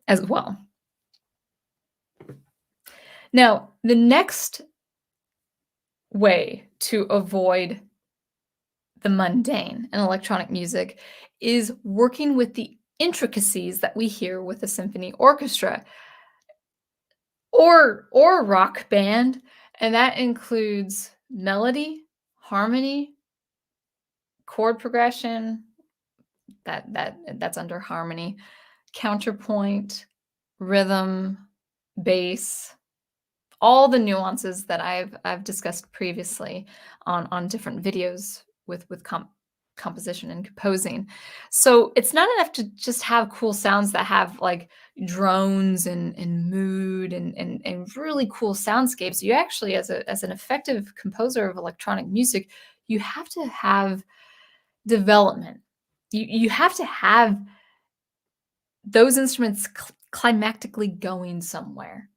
as well. Now, the next way to avoid the mundane in electronic music is working with the intricacies that we hear with a symphony orchestra or a rock band, and that includes melody, harmony, chord progression, that's under harmony, counterpoint, rhythm, bass, all the nuances that I've discussed previously on different videos with composition and composing. So it's not enough to just have cool sounds that have like drones and mood and really cool soundscapes. You actually, as an effective composer of electronic music, you have to have development. You have to have those instruments climactically going somewhere.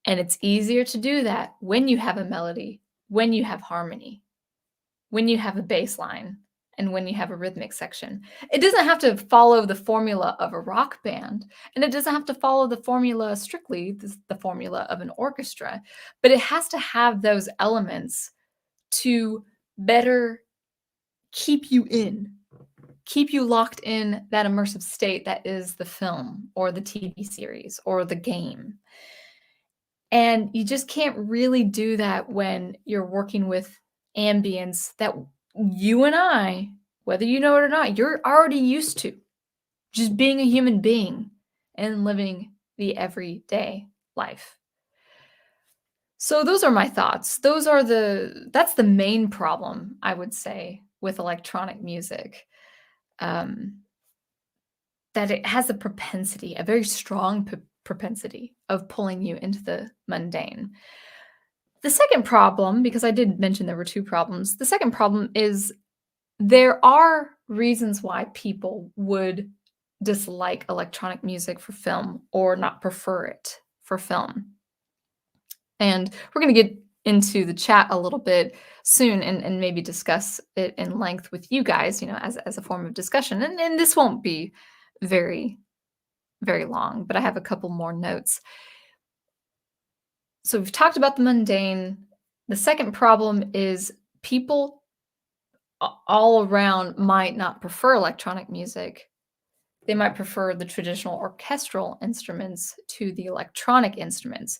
And it's easier to do that when you have a melody, when you have harmony, when you have a bass line, and when you have a rhythmic section. It doesn't have to follow the formula of a rock band, and it doesn't have to follow the formula strictly, the formula of an orchestra, but it has to have those elements to better keep you locked in that immersive state that is the film or the TV series or the game. And you just can't really do that when you're working with ambience that you and I, whether you know it or not, you're already used to. Just being a human being and living the everyday life. So those are my thoughts. That's the main problem, I would say, with electronic music. That it has a propensity, a very strong propensity of pulling you into the mundane. The second problem, because I did mention there were 2 problems, the second problem is there are reasons why people would dislike electronic music for film or not prefer it for film. And we're gonna get into the chat a little bit soon and maybe discuss it in length with you guys, as a form of discussion. And this won't be very, very long, but I have a couple more notes. So we've talked about the mundane. The second problem is people all around might not prefer electronic music. They might prefer the traditional orchestral instruments to the electronic instruments.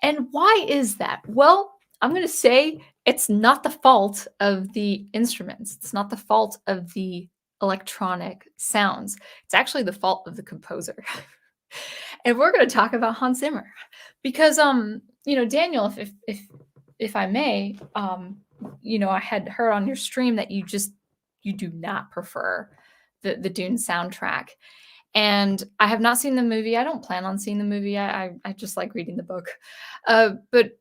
And why is that? Well, I'm going to say it's not the fault of the instruments. It's not the fault of the electronic sounds. It's actually the fault of the composer. And we're going to talk about Hans Zimmer because Daniel, if I may, I had heard on your stream that you do not prefer the Dune soundtrack. And I have not seen the movie. I don't plan on seeing the movie. I just like reading the book. But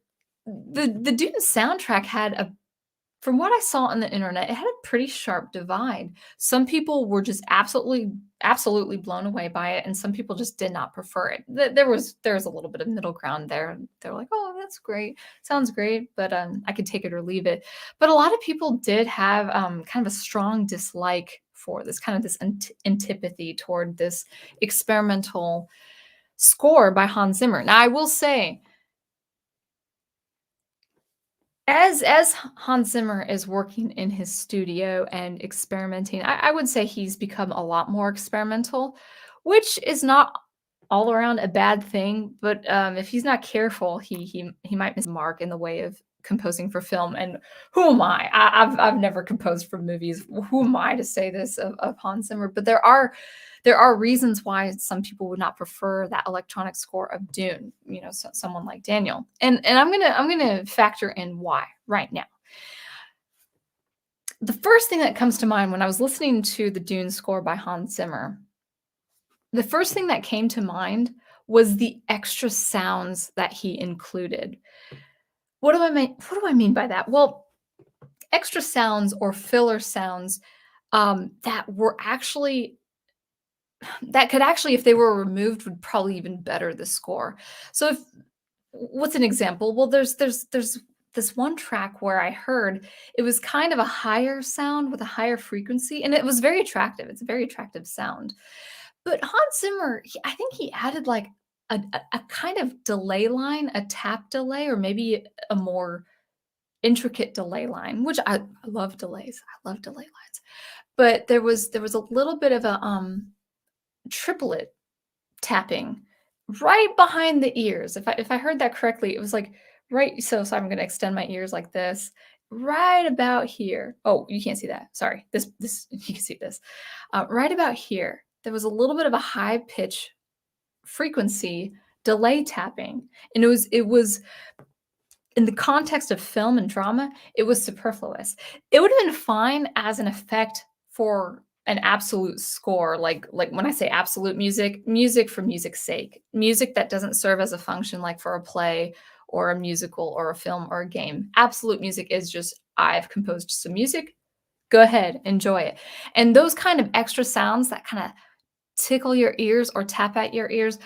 the Dune soundtrack had from what I saw on the internet, it had a pretty sharp divide. Some people were just absolutely blown away by it, and some people just did not prefer it. There was a little bit of middle ground there. They're like, "Oh, that's great, sounds great," but I could take it or leave it. But a lot of people did have kind of a strong dislike for this, kind of this antipathy toward this experimental score by Hans Zimmer. Now, I will say, as Hans Zimmer is working in his studio and experimenting, I would say he's become a lot more experimental, which is not all around a bad thing. But if he's not careful, he might miss the mark in the way of composing for film. And who am I? I've never composed for movies. Who am I to say this of Hans Zimmer? But there are reasons why some people would not prefer that electronic score of Dune. Someone like Daniel, and I'm gonna factor in why right now. The first thing that comes to mind when I was listening to the Dune score by Hans Zimmer, the first thing that came to mind was the extra sounds that he included. What do I mean? What do I mean by that? Well, extra sounds or filler sounds that could actually, if they were removed, would probably even better the score. So what's an example? Well, there's this one track where I heard it was kind of a higher sound with a higher frequency, and it was very attractive. It's a very attractive sound. But Hans Zimmer, I think he added like a kind of delay line, a tap delay, or maybe a more intricate delay line, which I love delays. I love delay lines. But there was a little bit of a triplet tapping right behind the ears. If I heard that correctly, it was like right. So I'm going to extend my ears like this, right about here. Oh, you can't see that. Sorry. This you can see this. Right about here. There was a little bit of a high pitch frequency delay tapping, and it was in the context of film and drama, it was superfluous. It would have been fine as an effect for an absolute score, like when I say absolute music for music's sake, music that doesn't serve as a function like for a play or a musical or a film or a game. Absolute music is just I've composed some music, go ahead, enjoy it. And those kind of extra sounds that kind of tickle your ears or tap at your ears,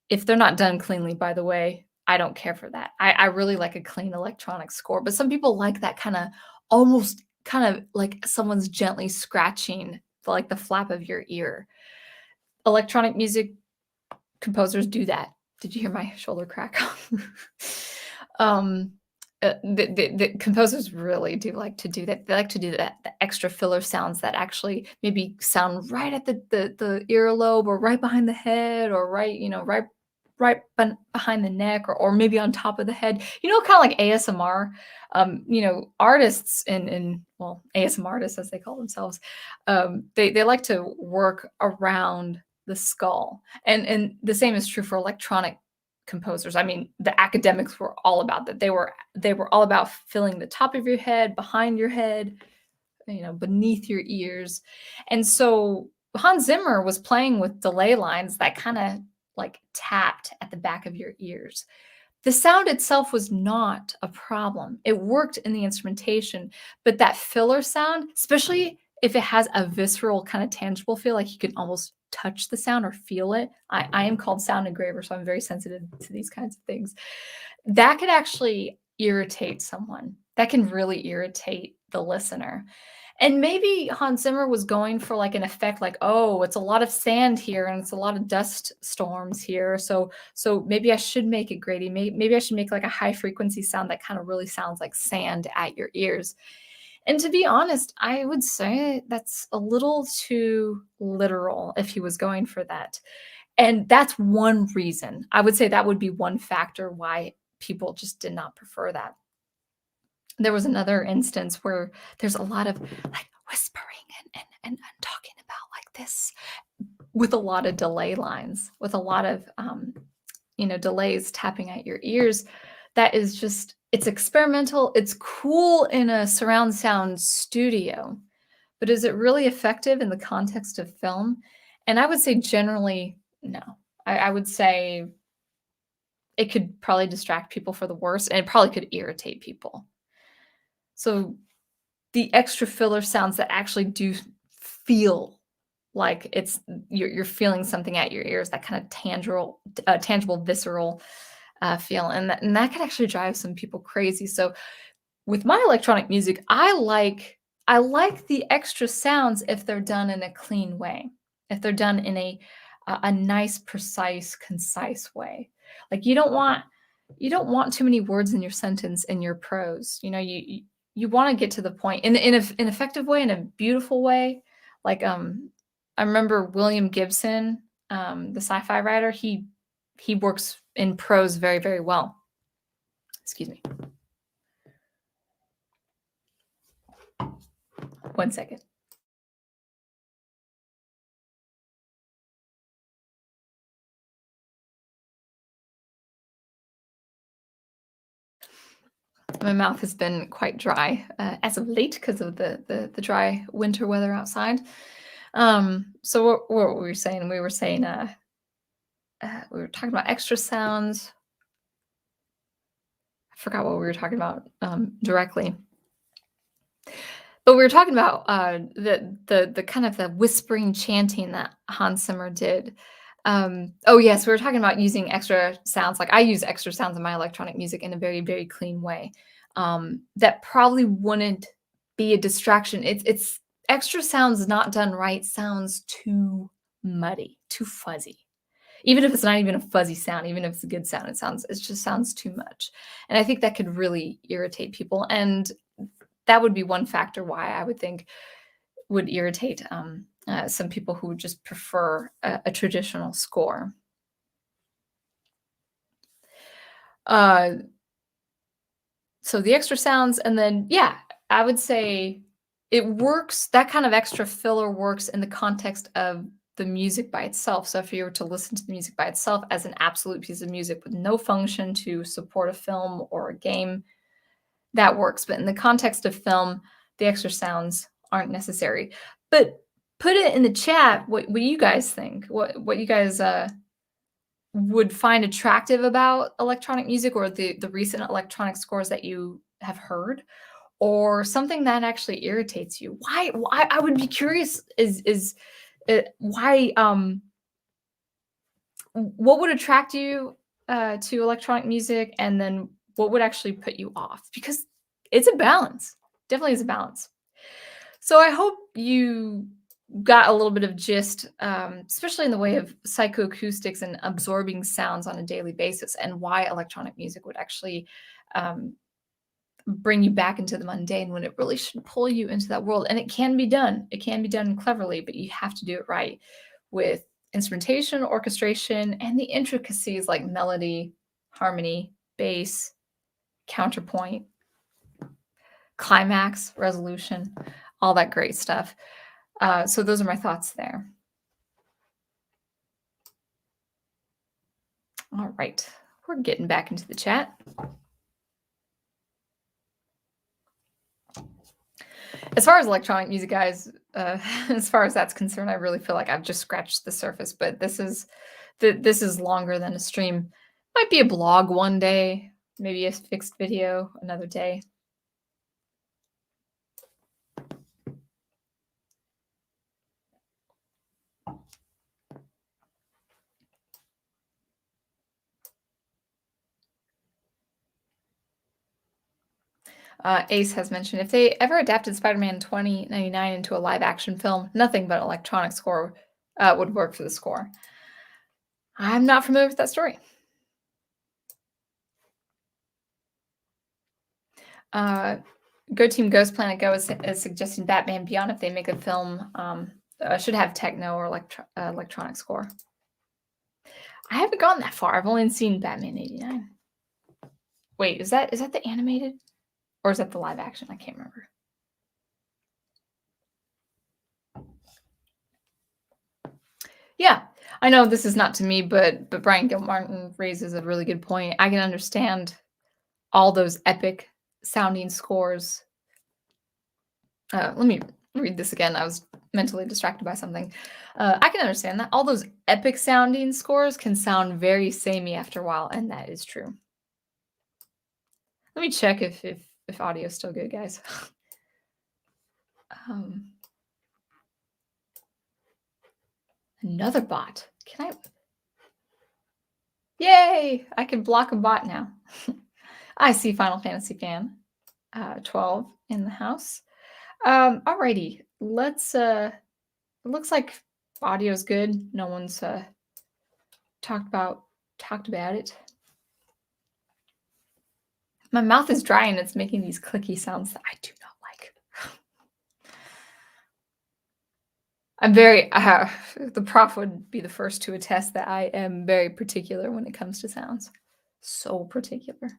if they're not done cleanly, by the way, I don't care for that. I really like a clean electronic score, but some people like that kinda almost kind of like someone's gently scratching like the flap of your ear. Electronic music composers do that. Did you hear my shoulder crack? Um, the composers really do like to do that. They like to do that, the extra filler sounds that actually maybe sound right at the earlobe or right behind the head or right behind the neck or maybe on top of the head. Kind of like ASMR. Artists well, ASMR artists as they call themselves, they like to work around the skull, and the same is true for electronic composers. I mean, the academics were all about that. They were all about filling the top of your head, behind your head, beneath your ears. And so Hans Zimmer was playing with delay lines that kind of like tapped at the back of your ears. The sound itself was not a problem. It worked in the instrumentation, but that filler sound, especially if it has a visceral, kind of tangible feel, like you can almost touch the sound or feel it. I am called sound engraver, so I'm very sensitive to these kinds of things. That could actually irritate someone. That can really irritate the listener. And maybe Hans Zimmer was going for like an effect like, oh, it's a lot of sand here and it's a lot of dust storms here. So maybe I should make it gritty. Maybe I should make like a high frequency sound that kind of really sounds like sand at your ears. And to be honest, I would say that's a little too literal if he was going for that. And that's one reason. I would say that would be one factor why people just did not prefer that. There was another instance where there's a lot of like whispering and talking about like this with a lot of delay lines, with a lot of delays tapping at your ears. That is just, it's experimental. It's cool in a surround sound studio, but is it really effective in the context of film? And I would say generally, no. I would say it could probably distract people for the worst, and it probably could irritate people. So the extra filler sounds that actually do feel like it's you're feeling something at your ears, that kind of tangible, visceral feel, and that could actually drive some people crazy. So with my electronic music, I like the extra sounds if they're done in a clean way, if they're done in a nice, precise, concise way. Like you don't want too many words in your sentence in your prose. You want to get to the point in an effective way, in a beautiful way. Like I remember William Gibson, the sci-fi writer. He works in prose very, very well. Excuse me. One second. My mouth has been quite dry as of late because of the dry winter weather outside. So what were we saying? We were saying we were talking about extra sounds. I forgot what we were talking about directly. But we were talking about the kind of the whispering chanting that Hans Zimmer did. Oh yes, we were talking about using extra sounds. Like I use extra sounds in my electronic music in a very, very clean way. That probably wouldn't be a distraction. It's extra sounds not done right sounds too muddy, too fuzzy. Even if it's not even a fuzzy sound, even if it's a good sound, it just sounds too much. And I think that could really irritate people. And that would be one factor why I would think would irritate some people who would just prefer a traditional score. So the extra sounds, and then yeah, I would say it works. That kind of extra filler works in the context of the music by itself. So if you were to listen to the music by itself as an absolute piece of music with no function to support a film or a game, that works. But in the context of film, the extra sounds aren't necessary. But put it in the chat what you guys think. What you guys would find attractive about electronic music, or the recent electronic scores that you have heard, or something that actually irritates you. Why I would be curious is why what would attract you to electronic music, and then what would actually put you off, because it's a balance. Definitely is a balance. So I hope you got a little bit of gist, especially in the way of psychoacoustics and absorbing sounds on a daily basis, and why electronic music would actually bring you back into the mundane when it really should pull you into that world. And it can be done. It can be done cleverly, but you have to do it right with instrumentation, orchestration, and the intricacies like melody, harmony, bass, counterpoint, climax, resolution, all that great stuff. So those are my thoughts there. All right, we're getting back into the chat. As far as electronic music, guys, as far as that's concerned, I really feel like I've just scratched the surface. But this is longer than a stream Might be a blog one day, maybe a fixed video another day. Ace has mentioned if they ever adapted Spider-Man 2099 into a live action film, nothing but electronic score would work for the score. I'm not familiar with that story. Uh, Go Team Ghost Planet Go is suggesting Batman Beyond if they make a film should have techno or electronic score. I haven't gone that far. I've only seen Batman 89. Wait, is that the animated or is that the live action? I can't remember. Yeah, I know this is not to me, but Brian Gilmartin raises a really good point. I can understand all those epic sounding scores. Let me read this again. I was mentally distracted by something. I can understand that. All those epic sounding scores can sound very samey after a while, and that is true. Let me check if audio is still good, guys. um, Another bot. Can I? Yay! I can block a bot now. I see Final Fantasy fan. 12 in the house. Alrighty. Let's it looks like audio's good. No one's talked about it. My mouth is dry and it's making these clicky sounds that I do not like. I'm very the prof would be the first to attest that I am very particular when it comes to sounds. So particular.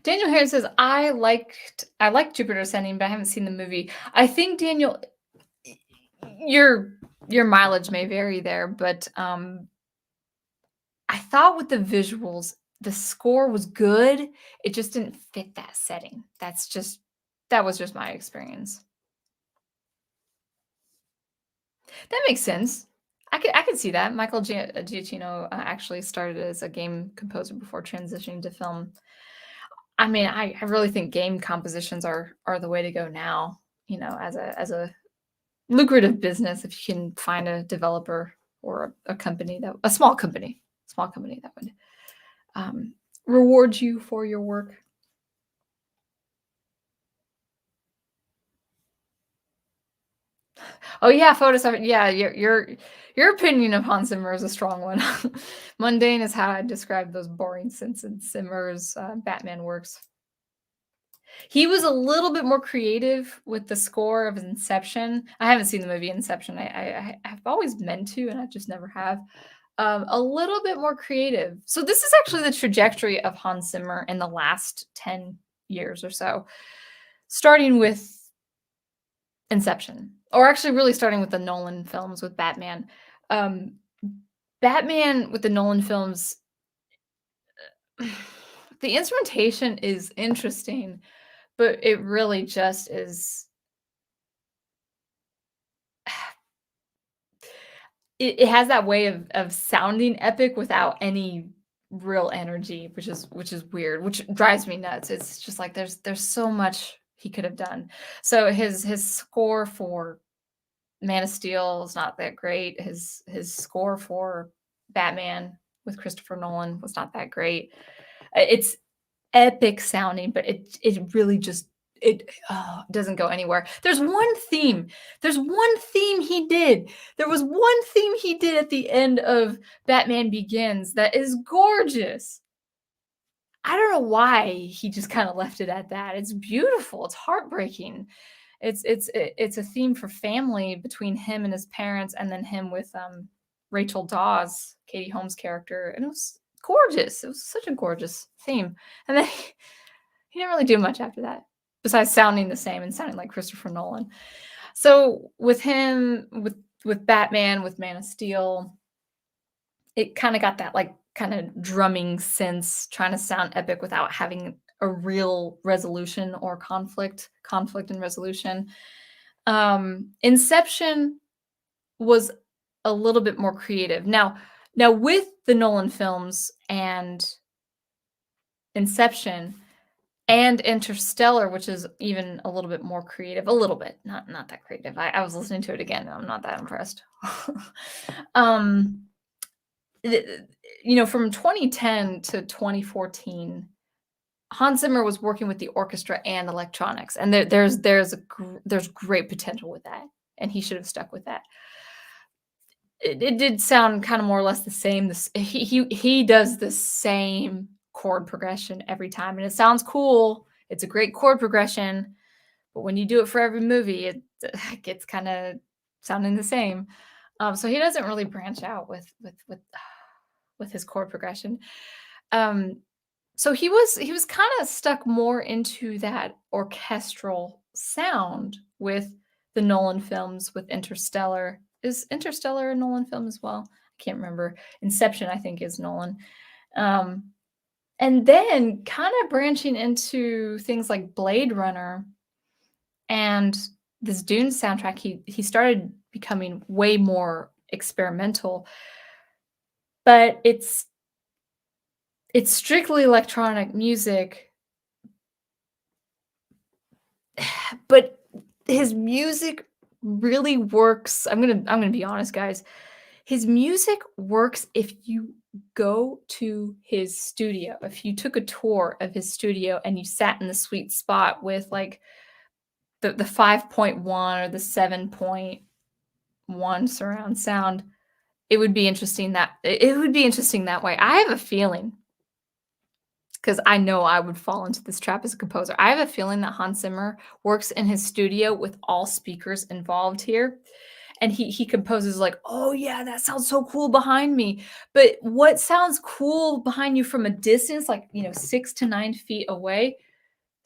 Daniel Harris says, I liked Jupiter Ascending, but I haven't seen the movie. I think Daniel, your mileage may vary there, but I thought with the visuals, the score was good. It just didn't fit that setting. That was just my experience. That makes sense. I could see that. Michael Giacchino actually started as a game composer before transitioning to film. I mean, I really think game compositions are the way to go now. You know, as a lucrative business, if you can find a developer or a company a small company that would reward you for your work. Oh yeah, Photoshop. Yeah, your opinion of Hans Zimmer is a strong one. Mundane is how I describe those boring scenes in Zimmer's Batman works. He was a little bit more creative with the score of Inception. I haven't seen the movie Inception. I've always meant to, and I just never have. A little bit more creative. So this is actually the trajectory of Hans Zimmer in the last 10 years or so, starting with Inception, or actually really starting with the Nolan films with Batman. Um, Batman with the Nolan films, the instrumentation is interesting, but it really just is. It has that way of sounding epic without any real energy, which is weird, which drives me nuts. It's just like there's so much he could have done. So his score for Man of Steel is not that great. His score for Batman with Christopher Nolan was not that great. It's epic sounding, but it really just it doesn't go anywhere. There's one theme. There's one theme he did. There was one theme he did at the end of Batman Begins that is gorgeous. I don't know why he just kind of left it at that. It's beautiful. It's heartbreaking. It's a theme for family between him and his parents, and then him with Rachel Dawes, Katie Holmes' character, and it was gorgeous. It was such a gorgeous theme. And then he didn't really do much after that, besides sounding the same and sounding like Christopher Nolan. So with him, with Batman, with Man of Steel, it kind of got that like kind of drumming sense, trying to sound epic without having a real resolution or conflict and resolution. Inception was a little bit more creative. Now with the Nolan films and Inception and Interstellar, which is even a little bit more creative, a little bit, not that creative. I was listening to it again, and I'm not that impressed. um, from 2010 to 2014, Hans Zimmer was working with the orchestra and electronics, and there's great potential with that, and he should have stuck with that. It did sound kind of more or less the same. He does the same chord progression every time, and it sounds cool. It's a great chord progression, but when you do it for every movie, it gets kind of sounding the same. So he doesn't really branch out with his chord progression. Um, so he was kind of stuck more into that orchestral sound with the Nolan films, with Interstellar. Is Interstellar a Nolan film as well? I can't remember. Inception, I think, is Nolan. Um, and then kind of branching into things like Blade Runner and this Dune soundtrack, he started becoming way more experimental. But it's strictly electronic music, but his music really works. I'm gonna be honest, guys. His music works if you go to his studio. If you took a tour of his studio and you sat in the sweet spot with like the 5.1 or the 7.1 surround sound, it would be interesting that way. I have a feeling, because I know I would fall into this trap as a composer. I have a feeling that Hans Zimmer works in his studio with all speakers involved here. And he composes like, oh yeah, that sounds so cool behind me. But what sounds cool behind you from a distance, like 6 to 9 feet away,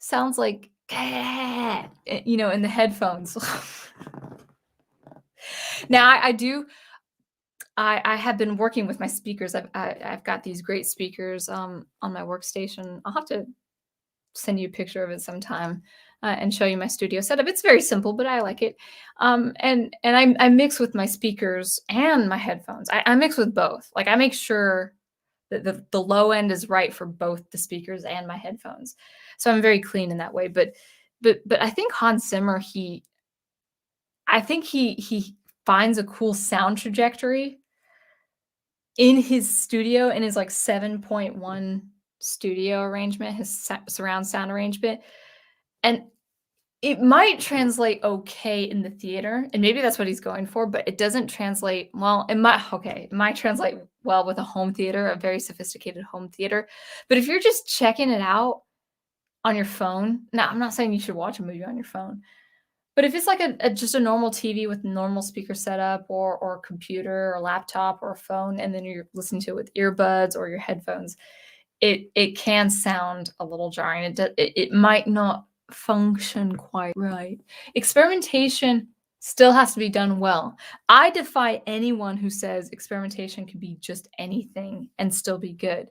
sounds like in the headphones. Now I have been working with my speakers. I've got these great speakers on my workstation. I'll have to send you a picture of it sometime and show you my studio setup. It's very simple, but I like it. And I mix with my speakers and my headphones. I mix with both. Like I make sure that the low end is right for both the speakers and my headphones. So I'm very clean in that way. But I think Hans Zimmer, he finds a cool sound trajectory in his studio, in his like 7.1 studio arrangement, his surround sound arrangement. And it might translate okay in the theater, and maybe that's what he's going for, but it doesn't translate well. It might translate well with a home theater, a very sophisticated home theater. But if you're just checking it out on your phone, now I'm not saying you should watch a movie on your phone, but if it's like just a normal TV with normal speaker setup, or computer or laptop or a phone, and then you're listening to it with earbuds or your headphones, it can sound a little jarring. It might not function quite right. Experimentation still has to be done well. I defy anyone who says experimentation can be just anything and still be good.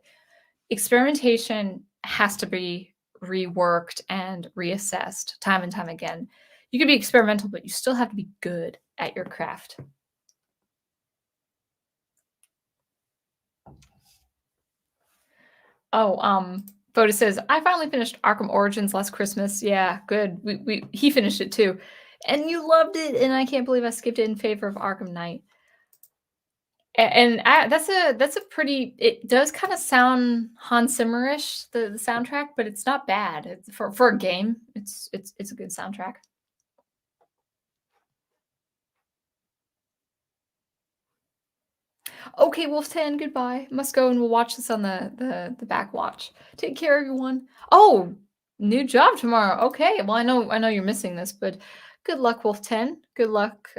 Experimentation has to be reworked and reassessed time and time again. You can be experimental, but you still have to be good at your craft. Oh, Voda says, I finally finished Arkham Origins last Christmas. Yeah, good. He finished it too. And you loved it, and I can't believe I skipped it in favor of Arkham Knight. And that's a pretty. It does kind of sound Hans Zimmerish, the soundtrack, but it's not bad. It's for a game. It's a good soundtrack. Okay, Wolf 10, goodbye. Must go, and we'll watch this on the back watch. Take care, everyone. Oh, new job tomorrow. Okay, well I know you're missing this, but good luck, Wolf 10. Good luck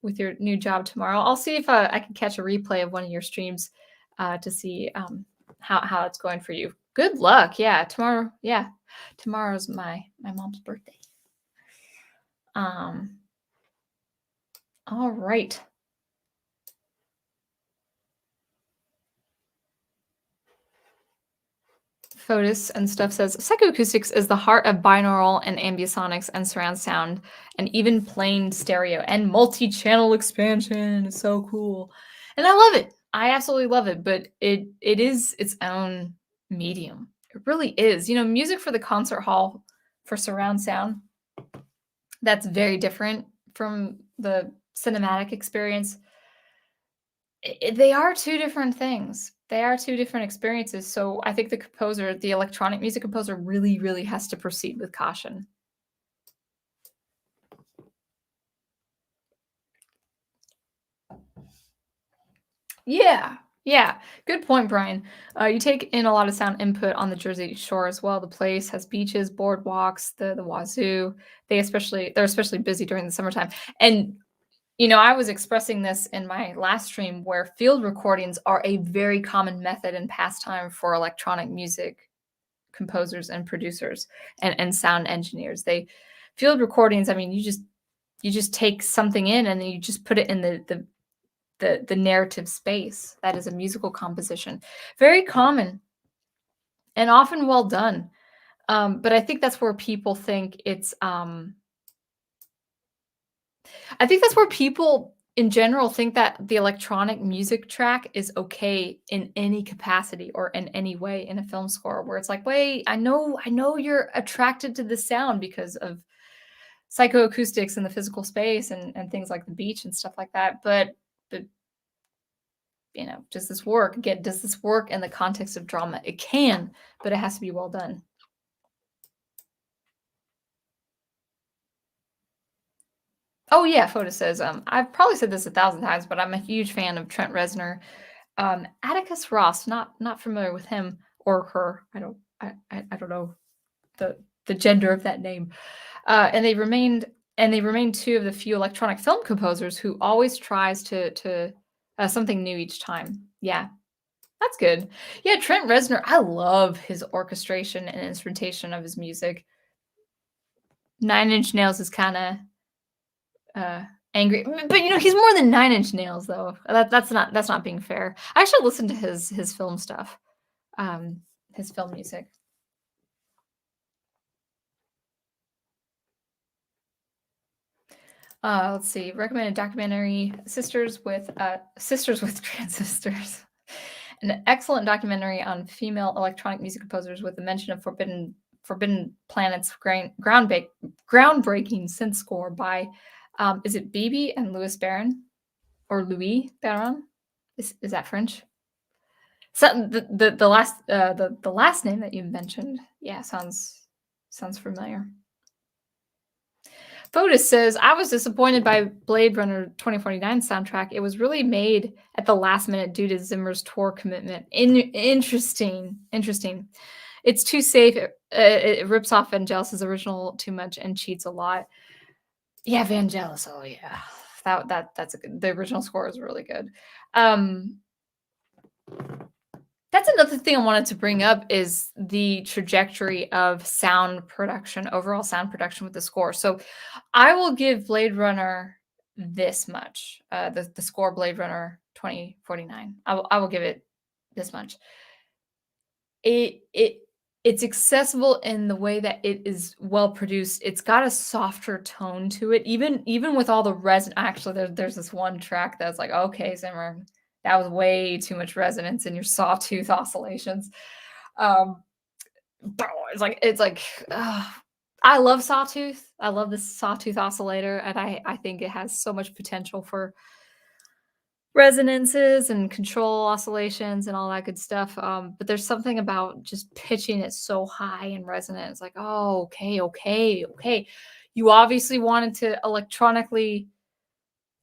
with your new job tomorrow. I'll see if I can catch a replay of one of your streams to see how it's going for you. Good luck. Yeah, tomorrow. Yeah, tomorrow's my mom's birthday. All right. Fotis and stuff says psychoacoustics is the heart of binaural and ambisonics and surround sound, and even plain stereo and multi-channel expansion is so cool. And I love it. I absolutely love it, but it is its own medium. It really is. You know, music for the concert hall for surround sound, that's very different from the cinematic experience. They are two different things. They are two different experiences. So I think the composer, the electronic music composer, really, really has to proceed with caution. Yeah, yeah. Good point, Brian. You take in a lot of sound input on the Jersey Shore as well. The place has beaches, boardwalks, the wazoo. They're especially busy during the summertime. And you know, I was expressing this in my last stream where field recordings are a very common method and pastime for electronic music composers and producers and sound engineers. They field recordings, I mean, you just take something in and then you just put it in the narrative space. That is a musical composition. Very common and often well done. But I think that's where people think I think that's where people in general think that the electronic music track is okay in any capacity or in any way in a film score where it's like, "Wait, I know you're attracted to the sound because of psychoacoustics and the physical space and things like the beach and stuff like that, but you know, does this work? Again, does this work in the context of drama? It can, but it has to be well done." Oh yeah, Foda says, I've probably said this 1,000 times, but I'm a huge fan of Trent Reznor. Atticus Ross, not familiar with him or her. I don't know the gender of that name. And they remain two of the few electronic film composers who always tries to something new each time. Yeah, that's good. Yeah, Trent Reznor, I love his orchestration and instrumentation of his music. Nine Inch Nails is kind of uh angry, but you know he's more than Nine Inch Nails though. That's not being fair. I actually listened to his film stuff, um his film music. Let's see. Recommended documentary Sisters with Transistors. An excellent documentary on female electronic music composers with the mention of Forbidden Planet's groundbreaking synth score by is it Bibi and Louis Baron or Louis Baron? Is that French? So the last name that you mentioned, yeah, sounds familiar. Fotis says, I was disappointed by Blade Runner 2049 soundtrack. It was really made at the last minute due to Zimmer's tour commitment. Interesting. It's too safe. It rips off Vangelis' original too much and cheats a lot. Yeah, Vangelis. Oh yeah, the original score is really good. Um, that's another thing I wanted to bring up is the trajectory of sound production, overall sound production with the score. So I will give Blade Runner this much. The score Blade Runner 2049. I will give it this much. It it's accessible in the way that it is well produced. It's got a softer tone to it, even with all the resin. Actually, there's this one track that's like, okay, Zimmer, that was way too much resonance in your sawtooth oscillations. Um, but it's like I love sawtooth. I love this sawtooth oscillator, and I think it has so much potential for resonances and control oscillations and all that good stuff. But there's something about just pitching it so high and resonant. It's like, oh, okay. You obviously wanted to electronically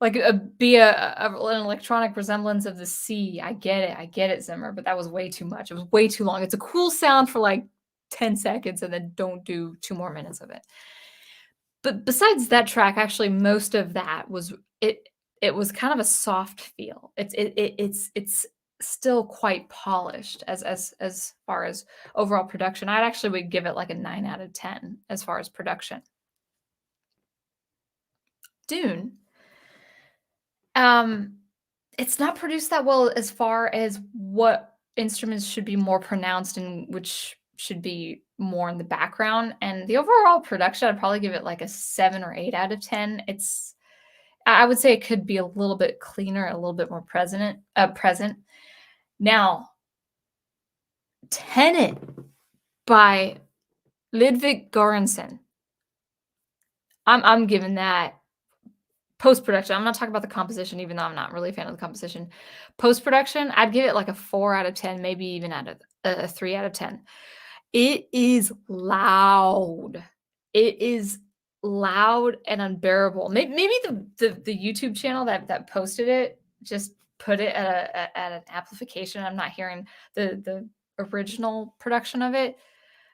like be an electronic resemblance of the sea. I get it, Zimmer. But that was way too much. It was way too long. It's a cool sound for like 10 seconds, and then don't do 2 more minutes of it. But besides that track, actually, most of that was it. It was kind of a soft feel. It's still quite polished as far as overall production. I'd actually would give it like a 9 out of 10 as far as production. Dune, um, it's not produced that well as far as what instruments should be more pronounced and which should be more in the background. And the overall production, I'd probably give it like a 7 or 8 out of 10. I would say it could be a little bit cleaner, a little bit more present. Now, Tenet by Ludwig Göransson. I'm giving that post-production. I'm not talking about the composition, even though I'm not really a fan of the composition. Post-production, I'd give it like a 4 out of 10, maybe even out of a 3 out of 10. It is loud. It is loud and unbearable. Maybe the YouTube channel that posted it just put it at an amplification. I'm not hearing the original production of it.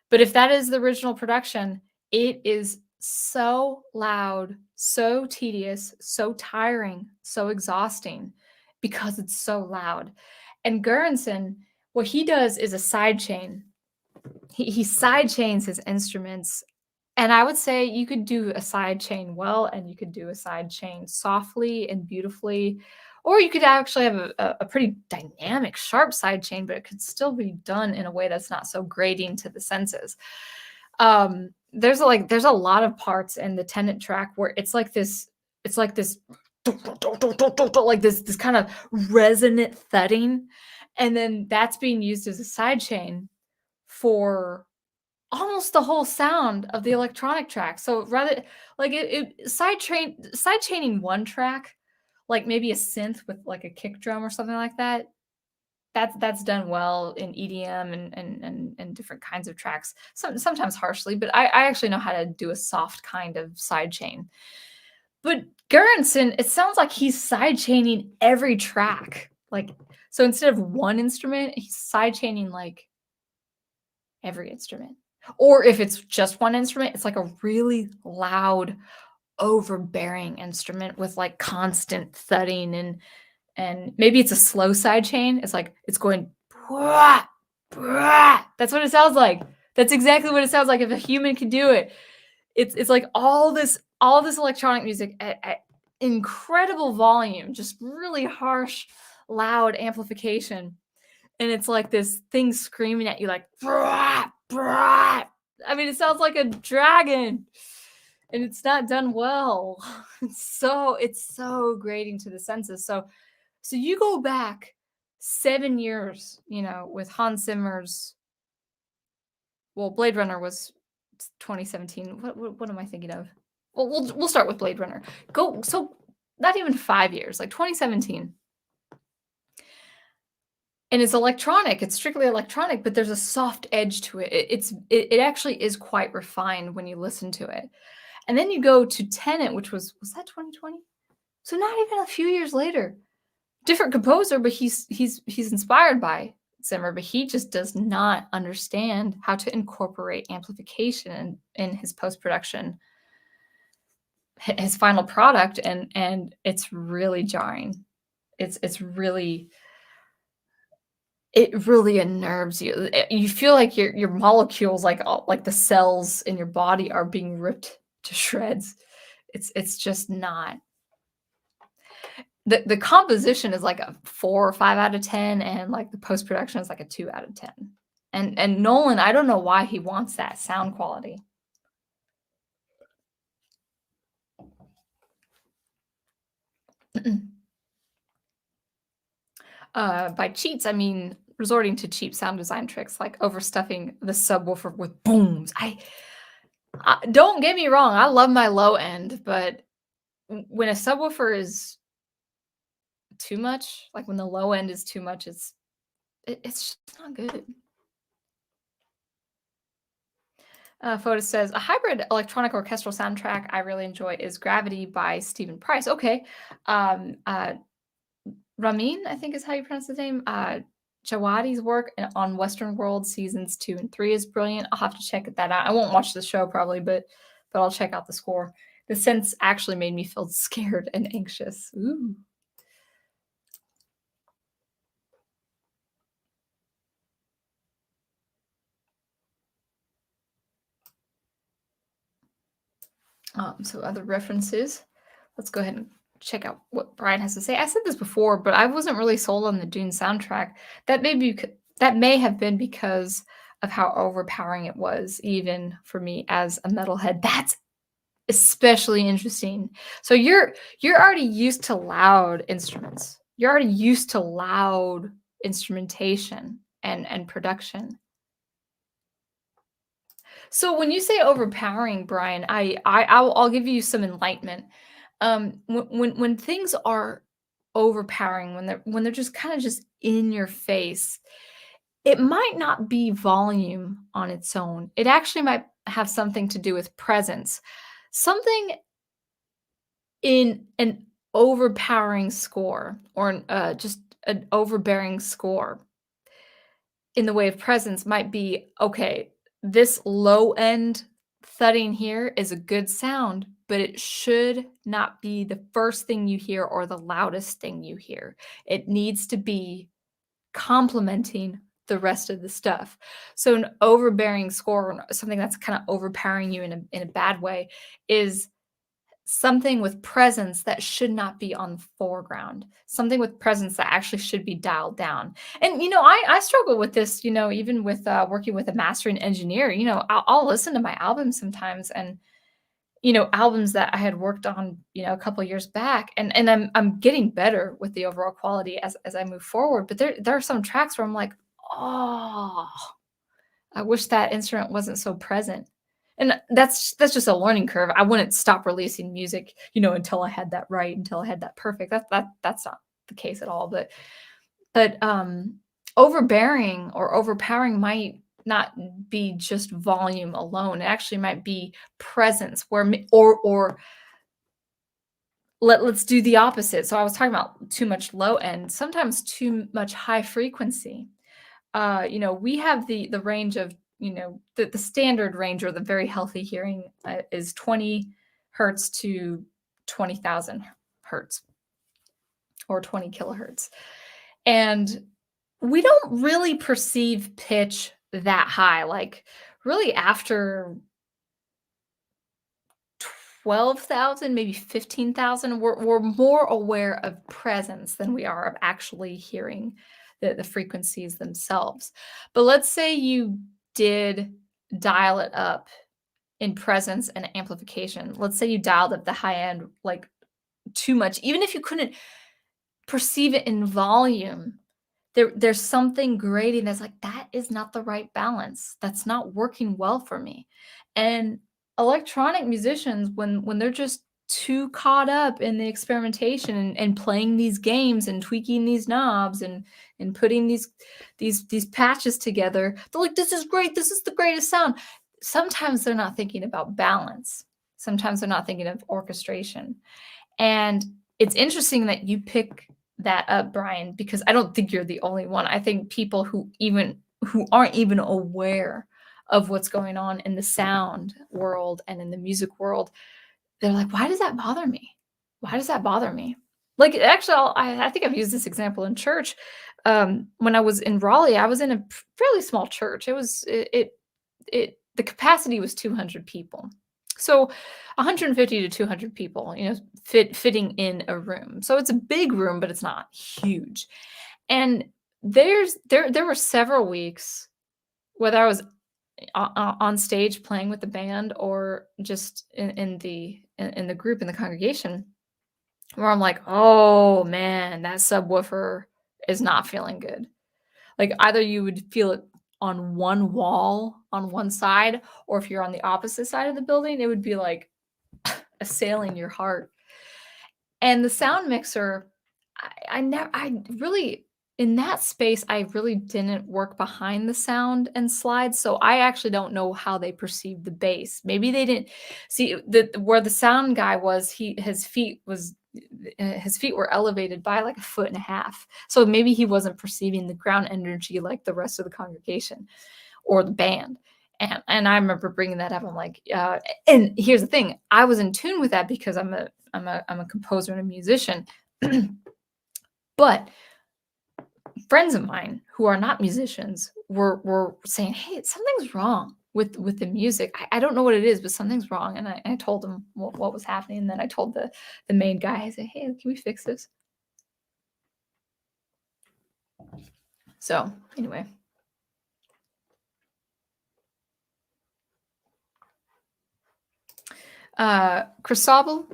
But if that is the original production, it is so loud, so tedious, so tiring, so exhausting because it's so loud. And Göransson, what he does is a side chain. He side chains his instruments. And I would say you could do a side chain well, and you could do a side chain softly and beautifully, or you could actually have a pretty dynamic, sharp side chain, but it could still be done in a way that's not so grating to the senses. There's a lot of parts in the Tenet track where it's like this like this kind of resonant thudding, and then that's being used as a side chain for almost the whole sound of the electronic track. So rather like side chaining one track, like maybe a synth with like a kick drum or something like that, that's done well in EDM and different kinds of tracks. Sometimes harshly, but I actually know how to do a soft kind of side chain. But Göransson, it sounds like he's side chaining every track. Like, so instead of one instrument, he's side chaining like every instrument. Or if it's just one instrument, it's like a really loud, overbearing instrument with like constant thudding, and maybe it's a slow side chain. It's like it's going "Bwah, bwah." That's what it sounds like. That's exactly what it sounds like if a human could do it. It's like all this electronic music at incredible volume, just really harsh, loud amplification. And it's like this thing screaming at you like "Bwah, bwah." I mean, it sounds like a dragon, and it's not done well. It's so grating to the senses. So you go back 7 years, with Hans Zimmer's. Well, Blade Runner was 2017. What am I thinking of? Well, we'll start with Blade Runner. Not even 5 years, like 2017. And it's electronic. It's strictly electronic, but there's a soft edge to it. It actually is quite refined when you listen to it. And then you go to Tenet, which was that 2020? So not even a few years later. Different composer, but he's inspired by Zimmer, but he just does not understand how to incorporate amplification in his post-production, his final product, and it's really jarring. It really unnerves you. You feel like your molecules, like the cells in your body, are being ripped to shreds. It's just not. The composition is like a 4 or 5 out of 10, and like the post production is like a 2 out of 10. And Nolan, I don't know why he wants that sound quality. By cheats, I mean resorting to cheap sound design tricks like overstuffing the subwoofer with booms. I don't get me wrong, I love my low end, but when a subwoofer is too much, like when the low end is too much, it's just not good. Fotis says a hybrid electronic orchestral soundtrack I really enjoy is Gravity by Stephen Price. Okay. Ramin, I think is how you pronounce his name. Jawadi's work on Western World seasons 2 and 3 is brilliant. I'll have to check that out. I won't watch the show probably, but I'll check out the score. The sense actually made me feel scared and anxious. Ooh. So other references. Let's go ahead and check out what Brian has to say. I said this before, but I wasn't really sold on the Dune soundtrack. That may have been because of how overpowering it was, even for me as a metalhead. That's especially interesting. So you're already used to loud instruments. You're already used to loud instrumentation and production. So when you say overpowering, Brian, I'll give you some enlightenment. When things are overpowering, when they're just kind of just in your face, it might not be volume on its own. It actually might have something to do with presence. Something in an overpowering score or just an overbearing score in the way of presence might be, okay, this low end thudding here is a good sound, but it should not be the first thing you hear or the loudest thing you hear. It needs to be complementing the rest of the stuff. So an overbearing score, or something that's kind of overpowering you in a bad way, is something with presence that should not be on the foreground, something with presence that actually should be dialed down. And I struggle with this, even with working with a mastering engineer. I'll listen to my albums sometimes, and albums that I had worked on, a couple years back, and I'm getting better with the overall quality as I move forward. But there are some tracks where I'm like, oh, I wish that instrument wasn't so present. And that's just a learning curve. I wouldn't stop releasing music, until I had that right, until I had that perfect. That's not the case at all. But overbearing or overpowering might not be just volume alone. It actually might be presence, or let's do the opposite. So I was talking about too much low end, sometimes too much high frequency. We have the range of, the standard range, or the very healthy hearing, is 20 hertz to 20,000 hertz, or 20 kilohertz. And we don't really perceive pitch that high. Like, really, after 12,000, maybe 15,000, we're more aware of presence than we are of actually hearing the frequencies themselves. But let's say you did dial it up in presence and amplification. Let's say you dialed up the high end like too much, even if you couldn't perceive it in volume. There's something grating that's like, that is not the right balance. That's not working well for me. And electronic musicians, when they're just too caught up in the experimentation, and playing these games and tweaking these knobs, and putting these patches together, they're like, this is great, this is the greatest sound. Sometimes they're not thinking about balance. Sometimes they're not thinking of orchestration. And it's interesting that you pick that up, Brian, because I don't think you're the only one. I think people who aren't even aware of what's going on in the sound world and in the music world, they're like, why does that bother me? Why does that bother me? Like, actually, I think I've used this example in church. When I was in Raleigh, I was in a fairly small church. The capacity was 200 people. So 150 to 200 people, fitting in a room. So it's a big room, but it's not huge. And there were several weeks, whether I was on stage playing with the band, or just in the group, in the congregation, where I'm like, oh man, that subwoofer is not feeling good. Like, either you would feel it on one wall on one side, or if you're on the opposite side of the building, it would be like assailing your heart. And the sound mixer, I really, in that space, I really didn't work behind the sound and slides, so I actually don't know how they perceived the bass. Maybe they didn't see where the sound guy was. His feet were elevated by like a foot and a half, so maybe he wasn't perceiving the ground energy like the rest of the congregation or the band. And I remember bringing that up. I'm like, and here's the thing: I was in tune with that because I'm a composer and a musician. But friends of mine who are not musicians were saying, "Hey, something's wrong with the music. I don't know what it is, but something's wrong." And I told them what was happening. And then I told the main guy, I said, "Hey, can we fix this?" So anyway. Cristobal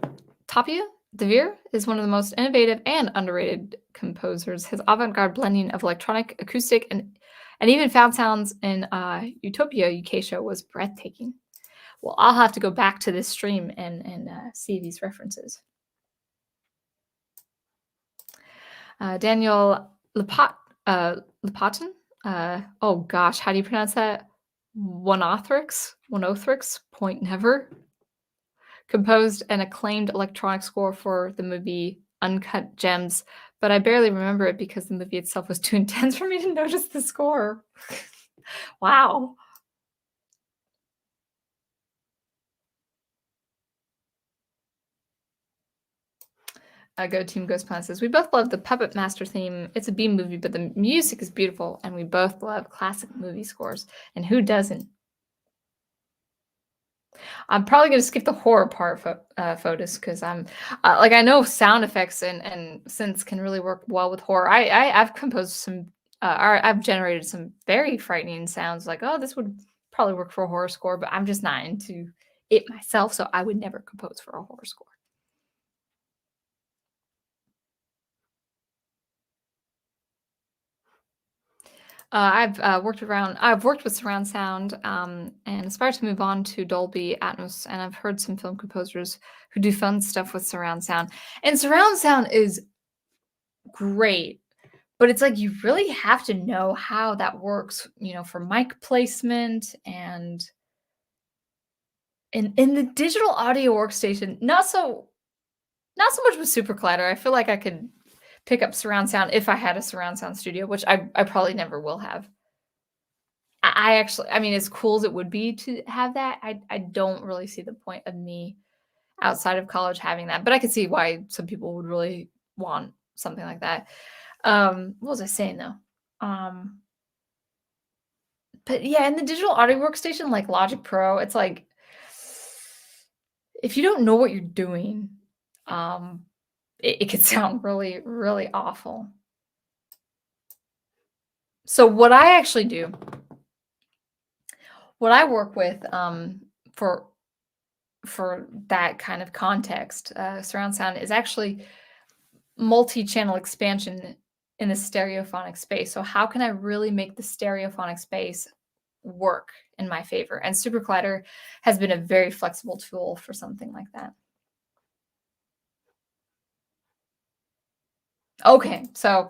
Tapia de Veer is one of the most innovative and underrated composers. His avant-garde blending of electronic, acoustic, and even found sounds in Utopia UK was breathtaking. Well, I'll have to go back to this stream and see these references. Daniel Lepatin. Oh gosh, how do you pronounce that? Onothrix, Point Never, composed an acclaimed electronic score for the movie Uncut Gems, but I barely remember it because the movie itself was too intense for me to notice the score. Wow. Go Team Ghost Planet says, we both love the Puppet Master theme. It's a B movie, but the music is beautiful, and we both love classic movie scores. And who doesn't? I'm probably gonna skip the horror part, photos, because I'm like I know sound effects and synths can really work well with horror. I've composed some, or I've generated some very frightening sounds. Like, oh, this would probably work for a horror score, but I'm just not into it myself, so I would never compose for a horror score. I've worked with surround sound, and aspire to move on to Dolby Atmos. And I've heard some film composers who do fun stuff with surround sound. And surround sound is great, but it's like you really have to know how that works, for mic placement and in the digital audio workstation. Not so much with Super Collider. I feel like I could pick up surround sound if I had a surround sound studio, which I probably never will have. I actually, I mean, as cool as it would be to have that, I don't really see the point of me outside of college having that. But I could see why some people would really want something like that. What was I saying though? But yeah, in the digital audio workstation like Logic Pro, it's like if you don't know what you're doing, it could sound really, really awful. So what I actually do, what I work with for that kind of context, surround sound is actually multi-channel expansion in the stereophonic space. So how can I really make the stereophonic space work in my favor? And Super Collider has been a very flexible tool for something like that. Okay, so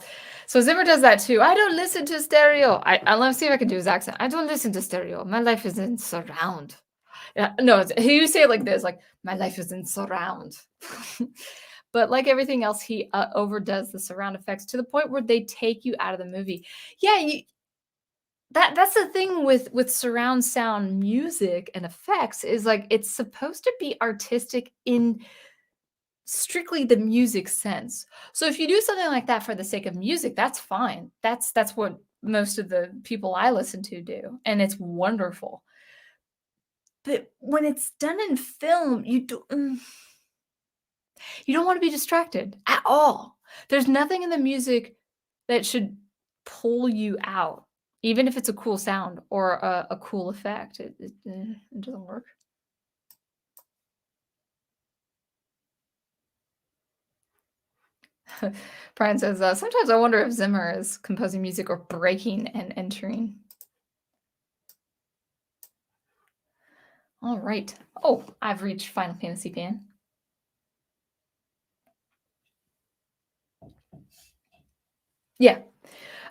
Zimmer does that too. I don't listen to stereo. Let me see if I can do his accent. I don't listen to stereo. My life is in surround. Yeah, no, you say it like this, like my life is in surround. But like everything else, he overdoes the surround effects to the point where they take you out of the movie. Yeah, that's the thing with surround sound music and effects is like it's supposed to be artistic in strictly the music sense. So if you do something like that for the sake of music, that's fine. That's what most of the people I listen to do, and it's wonderful. But when it's done in film, you don't want to be distracted at all. There's nothing in the music that should pull you out, even if it's a cool sound or a cool effect. It doesn't work. Brian says, sometimes I wonder if Zimmer is composing music or breaking and entering. All right. Oh, I've reached Final Fantasy fan. Yeah.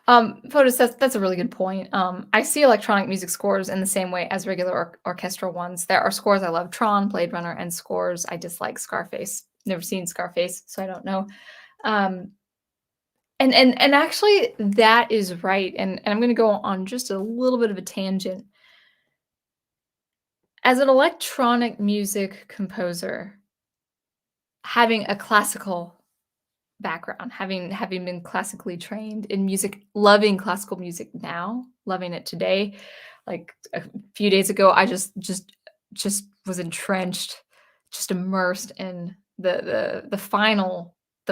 Photos, that's a really good point. I see electronic music scores in the same way as regular orchestral ones. There are scores I love, Tron, Blade Runner, and scores I dislike, Scarface. Never seen Scarface, so I don't know. And actually that is right. And I'm going to go on just a little bit of a tangent. As an electronic music composer, having a classical background, having been classically trained in music, loving classical music now, loving it today. Like a few days ago, I just was entrenched, just immersed in the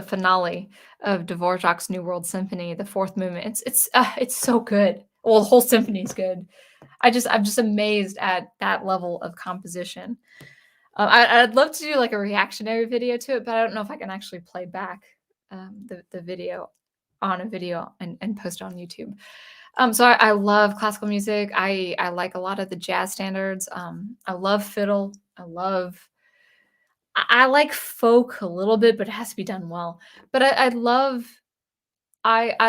finale of Dvorak's New World Symphony, the fourth movement. It's so good. Well, the whole symphony is good. I'm just amazed at that level of composition. I'd love to do like a reactionary video to it, but I don't know if I can actually play back the video on a video and post it on YouTube. So I love classical music. I like a lot of the jazz standards. I love fiddle. I like folk a little bit, but it has to be done well. But I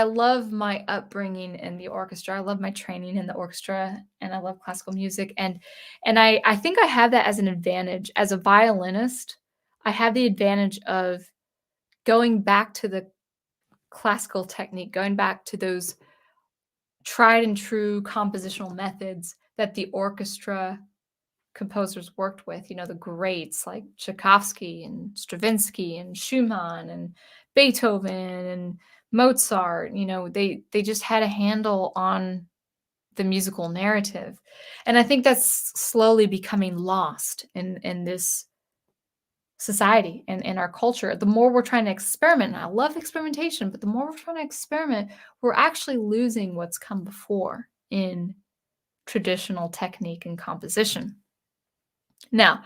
love my upbringing in the orchestra. I love my training in the orchestra, and I love classical music, and I think I have that as an advantage. As a violinist, I have the advantage of going back to the classical technique, going back to those tried and true compositional methods that the orchestra composers worked with, the greats like Tchaikovsky and Stravinsky and Schumann and Beethoven and Mozart. They just had a handle on the musical narrative. And I think that's slowly becoming lost in this society and in our culture. The more we're trying to experiment, and I love experimentation, but the more we're trying to experiment, we're actually losing what's come before in traditional technique and composition. Now,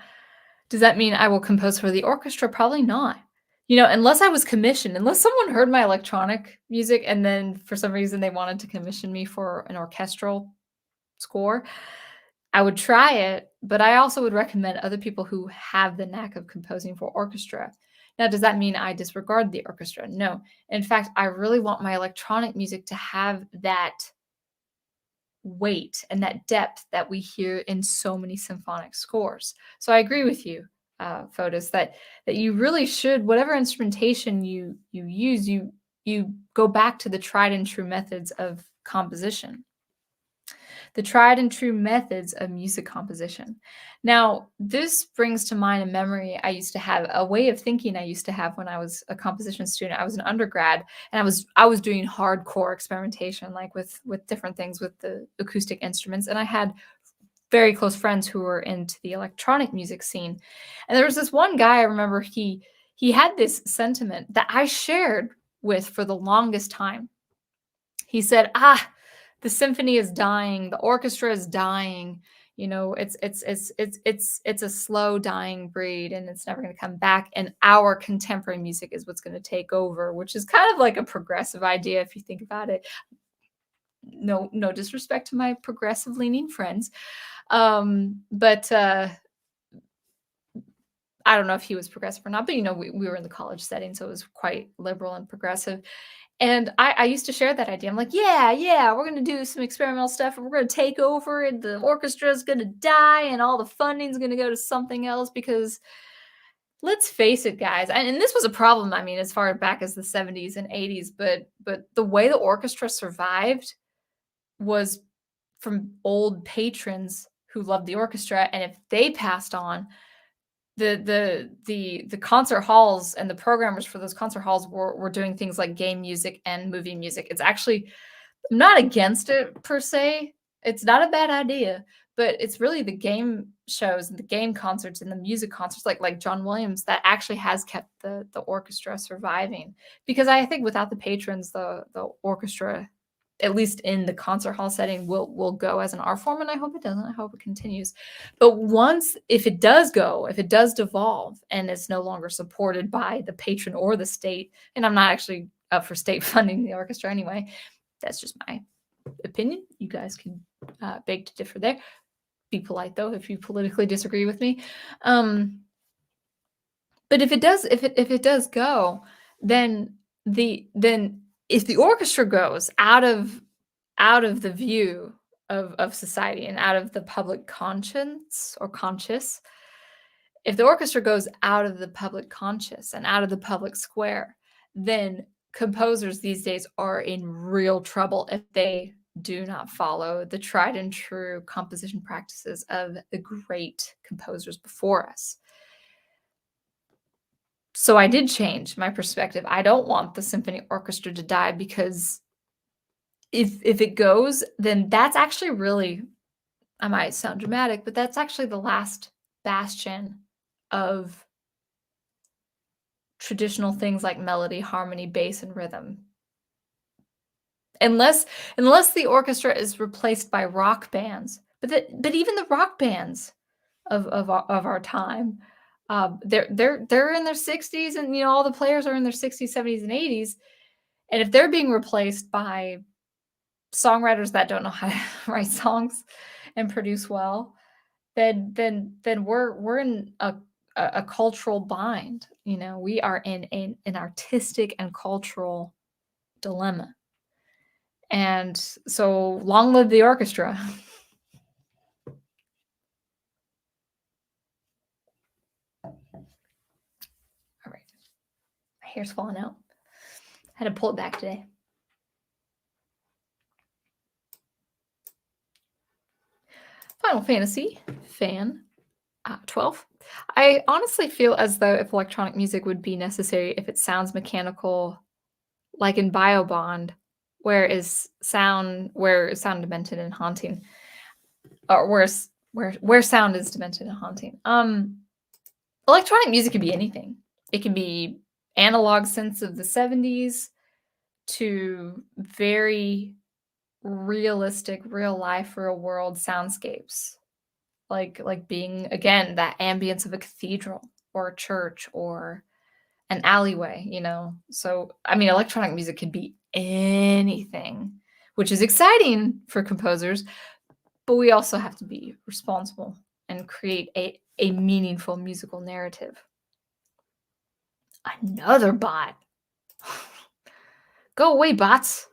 does that mean I will compose for the orchestra? Probably not. Unless I was commissioned, unless someone heard my electronic music and then for some reason they wanted to commission me for an orchestral score, I would try it, but I also would recommend other people who have the knack of composing for orchestra. Now, does that mean I disregard the orchestra? No. In fact, I really want my electronic music to have that weight and that depth that we hear in so many symphonic scores. So I agree with you, Fotis, that you really should, whatever instrumentation you use, you go back to the tried and true methods of composition, the tried and true methods of music composition. Now, this brings to mind a memory I used to have, a way of thinking I used to have when I was a composition student. I was an undergrad, and I was doing hardcore experimentation, like with different things with the acoustic instruments. And I had very close friends who were into the electronic music scene. And there was this one guy I remember he had this sentiment that I shared with for the longest time. He said, the symphony is dying, the orchestra is dying. It's a slow dying breed, and it's never going to come back. And our contemporary music is what's going to take over, which is kind of like a progressive idea if you think about it. No disrespect to my progressive leaning friends, but I don't know if he was progressive or not. But we were in the college setting, so it was quite liberal and progressive. And I used to share that idea. I'm like, yeah, we're gonna do some experimental stuff, and we're gonna take over, and the orchestra is gonna die, and all the funding's gonna go to something else. Because let's face it, guys, and this was a problem. I mean, as far back as the 70s and 80s, but the way the orchestra survived was from old patrons who loved the orchestra, and if they passed on, the concert halls and the programmers for those concert halls were doing things like game music and movie music. It's actually, I'm not against it per se. It's not a bad idea, but it's really the game shows and the game concerts and the music concerts like John Williams that actually has kept the orchestra surviving. Because I think without the patrons, the orchestra, at least in the concert hall setting, will go as an art form, and I hope it doesn't. I hope it continues. But if it does devolve and it's no longer supported by the patron or the state, and I'm not actually up for state funding the orchestra anyway, that's just my opinion. You guys can beg to differ there. Be polite though if you politically disagree with me. But if it does go, then if the orchestra goes out of the view of society and out of the public conscience or conscious, if the orchestra goes out of the public conscious and out of the public square, then composers these days are in real trouble if they do not follow the tried and true composition practices of the great composers before us. So I did change my perspective. I don't want the symphony orchestra to die, because if it goes, then that's actually really, I might sound dramatic, but that's actually the last bastion of traditional things like melody, harmony, bass, and rhythm. Unless the orchestra is replaced by rock bands. But even the rock bands of our time. They're in their 60s, and all the players are in their 60s, 70s, and 80s. And if they're being replaced by songwriters that don't know how to write songs and produce well, then we're in a cultural bind. We are in an artistic and cultural dilemma. And so long live the orchestra. All right. My hair's falling out. I had to pull it back today. Final Fantasy fan 12. I honestly feel as though if electronic music would be necessary if it sounds mechanical, like in Biobond, where sound demented and haunting, or where sound is demented and haunting. Electronic music could be anything. It can be analog synths of the 70s to very realistic, real life, real world soundscapes. Like being, again, that ambience of a cathedral or a church or an alleyway. So I mean, electronic music could be anything, which is exciting for composers, but we also have to be responsible and create a meaningful musical narrative. Another bot. Go away, bots.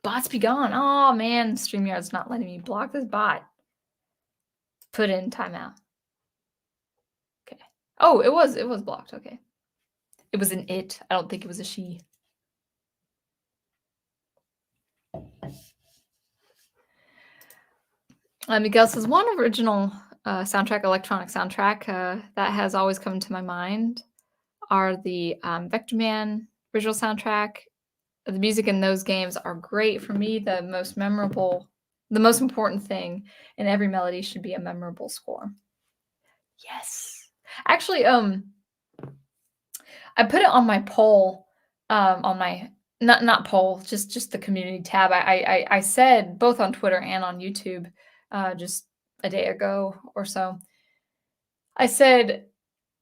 Bots be gone. Oh man, StreamYard's not letting me block this bot. Put in timeout. Okay. Oh, it was blocked. Okay. It was an it. I don't think it was a she. Miguel says one original electronic soundtrack that has always come to my mind are the Vector Man original soundtrack. The music in those games are great. For me, the most important thing in every melody should be a memorable score. Yes. Actually, I put it on my poll, on my not poll, just the community tab. I said both on Twitter and on YouTube, just a day ago or so. I said,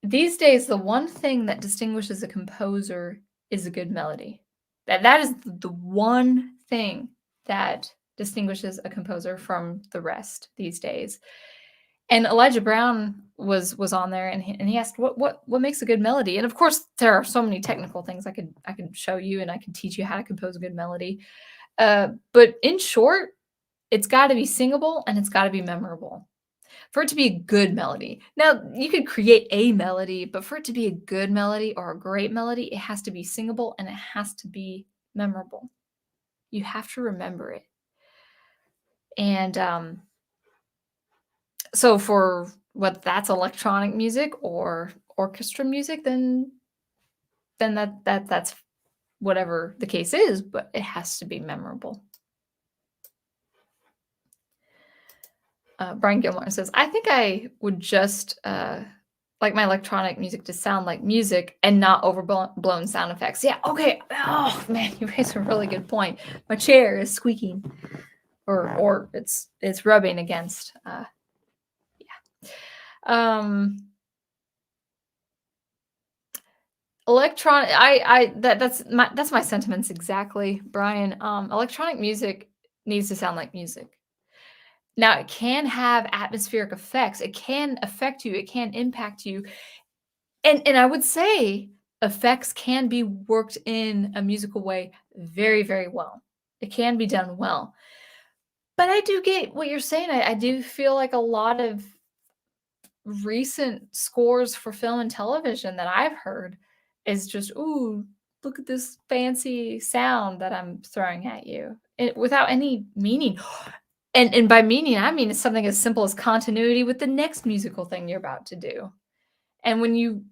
these days, the one thing that distinguishes a composer is a good melody. That is the one thing that distinguishes a composer from the rest these days. And Elijah Brown was on there, and he asked what makes a good melody. And of course, there are so many technical things I could show you, and I could teach you how to compose a good melody. But in short, it's got to be singable and it's got to be memorable for it to be a good melody. Now, you could create a melody, but for it to be a good melody or a great melody, it has to be singable and it has to be memorable. You have to remember it. And so for whether that's electronic music or orchestra music, then that's whatever the case is, but it has to be memorable. Brian Gilmore says, I think I would just like my electronic music to sound like music and not overblown sound effects. Yeah, okay. Oh man, you raised a really good point. My chair is squeaking, or it's rubbing against. Electronic. That's my sentiments exactly, Brian. Electronic music needs to sound like music. Now, it can have atmospheric effects. It can affect you. It can impact you. And I would say effects can be worked in a musical way very, very well. It can be done well. But I do get what you're saying. I do feel like a lot of recent scores for film and television that I've heard is just, ooh, look at this fancy sound that I'm throwing at you, without any meaning. And by meaning, I mean it's something as simple as continuity with the next musical thing you're about to do. And when you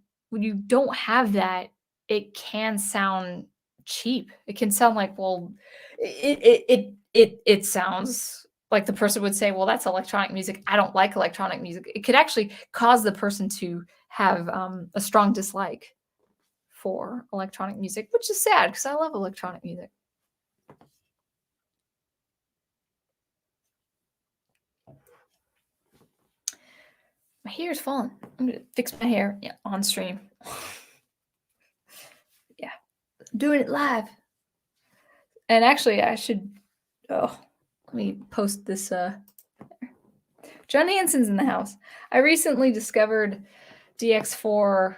don't have that, it can sound cheap. It can sound like, well, it sounds like the person would say, well, that's electronic music. I don't like electronic music. It could actually cause the person to have a strong dislike for electronic music, which is sad because I love electronic music. My hair is falling. I'm gonna fix my hair, yeah, on stream. Yeah, I'm doing it live. And actually, I should. Oh, let me post this. John Hanson's in the house. I recently discovered DX420.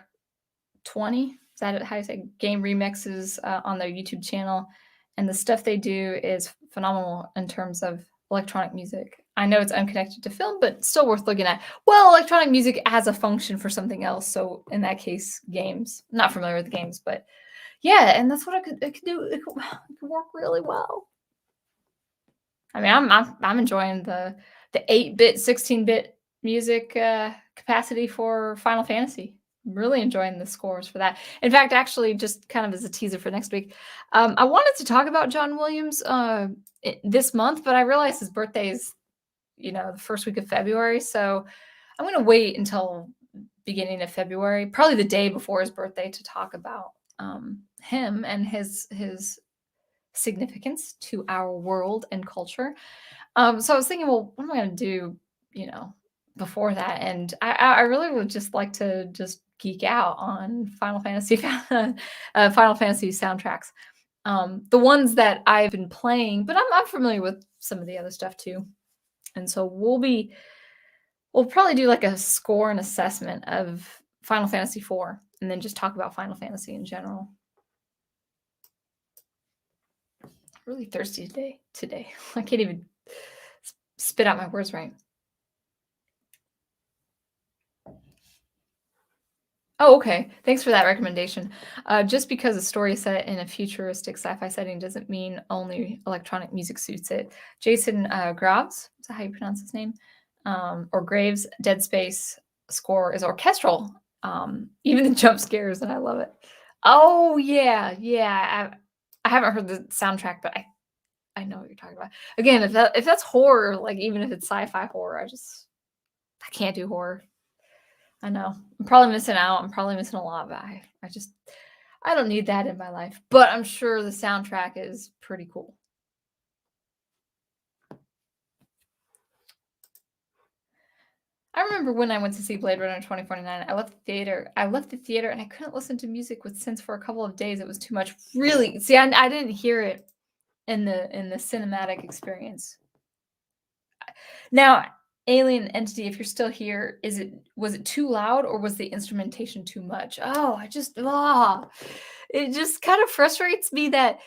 Is that how you say game remixes on their YouTube channel? And the stuff they do is phenomenal in terms of electronic music. I know it's unconnected to film, but still worth looking at. Well, electronic music has a function for something else. So in that case, games. I'm not familiar with games, but yeah, and that's what it could do. It could work really well. I mean, I'm enjoying the 8-bit, 16-bit music capacity for Final Fantasy. I'm really enjoying the scores for that. In fact, actually, just kind of as a teaser for next week, I wanted to talk about John Williams this month, but I realized his birthday is, the first week of February, so I'm going to wait until beginning of February, probably the day before his birthday, to talk about him and his significance to our world and culture. So I was thinking, well, what am I going to do, before that? And I really would just like to just geek out on Final Fantasy, Final Fantasy soundtracks. The ones that I've been playing, but I'm familiar with some of the other stuff too. And so we'll probably do like a score and assessment of Final Fantasy IV, and then just talk about Final Fantasy in general. Really thirsty today. I can't even spit out my words right. Oh, okay. Thanks for that recommendation. Just because a story set in a futuristic sci-fi setting doesn't mean only electronic music suits it. Jason Graves, is that how you pronounce his name? Or Graves, Dead Space score is orchestral. Even the jump scares, and I love it. Oh yeah, yeah. I haven't heard the soundtrack, but I know what you're talking about. Again, if that's horror, like even if it's sci-fi horror, I can't do horror. I know. I'm probably missing out. I'm probably missing a lot, but I don't need that in my life. But I'm sure the soundtrack is pretty cool. I remember when I went to see Blade Runner 2049, I left the theater and I couldn't listen to music with synths for a couple of days. It was too much. Really? See, I didn't hear it in the cinematic experience. Now, Alien Entity, if you're still here, was it too loud or was the instrumentation too much? Oh, it just kind of frustrates me that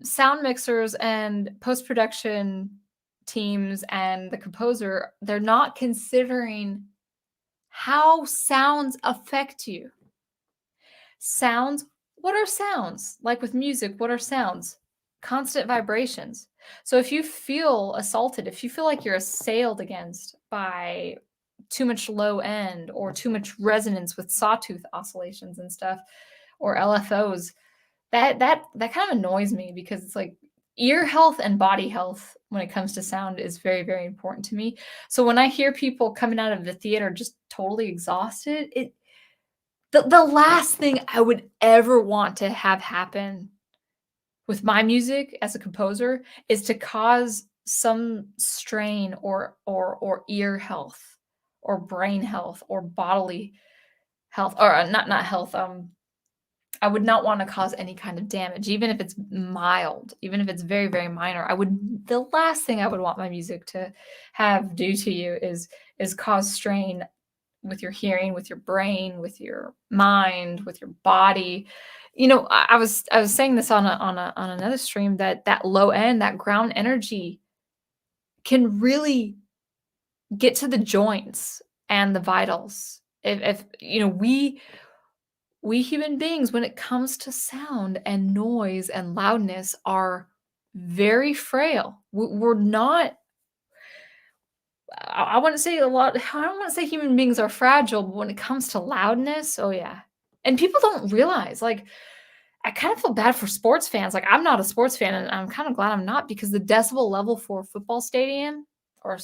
sound mixers and post-production teams and the composer, they're not considering how sounds affect you. Sounds, what are sounds? Like with music, what are sounds? Constant vibrations. So if you feel assaulted, if you feel like you're assailed against by too much low end or too much resonance with sawtooth oscillations and stuff, or LFOs, that kind of annoys me, because it's like ear health and body health when it comes to sound is very, very important to me. So when I hear people coming out of the theater just totally exhausted, the last thing I would ever want to have happen with my music as a composer is to cause some strain or ear health or brain health or bodily health, or not health. I would not want to cause any kind of damage, even if it's mild, even if it's very, very minor. The last thing I would want my music to have do to you is cause strain with your hearing, with your brain, with your mind, with your body. I was saying this on another stream, that low end, that ground energy can really get to the joints and the vitals. If we human beings, when it comes to sound and noise and loudness, are very frail. We're not. I want to say a lot. I don't want to say human beings are fragile, but when it comes to loudness, oh yeah. And people don't realize, like, I kind of feel bad for sports fans. Like, I'm not a sports fan, and I'm kind of glad I'm not, because the decibel level for a football stadium, or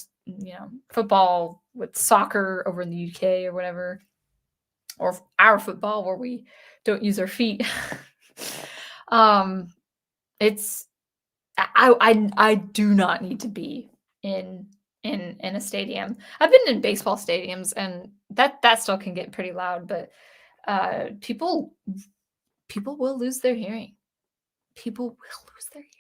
football with soccer over in the UK or whatever, or our football where we don't use our feet. um, it's I do not need to be in in a stadium. I've been in baseball stadiums, and that still can get pretty loud, but people will lose their hearing. People will lose their hearing.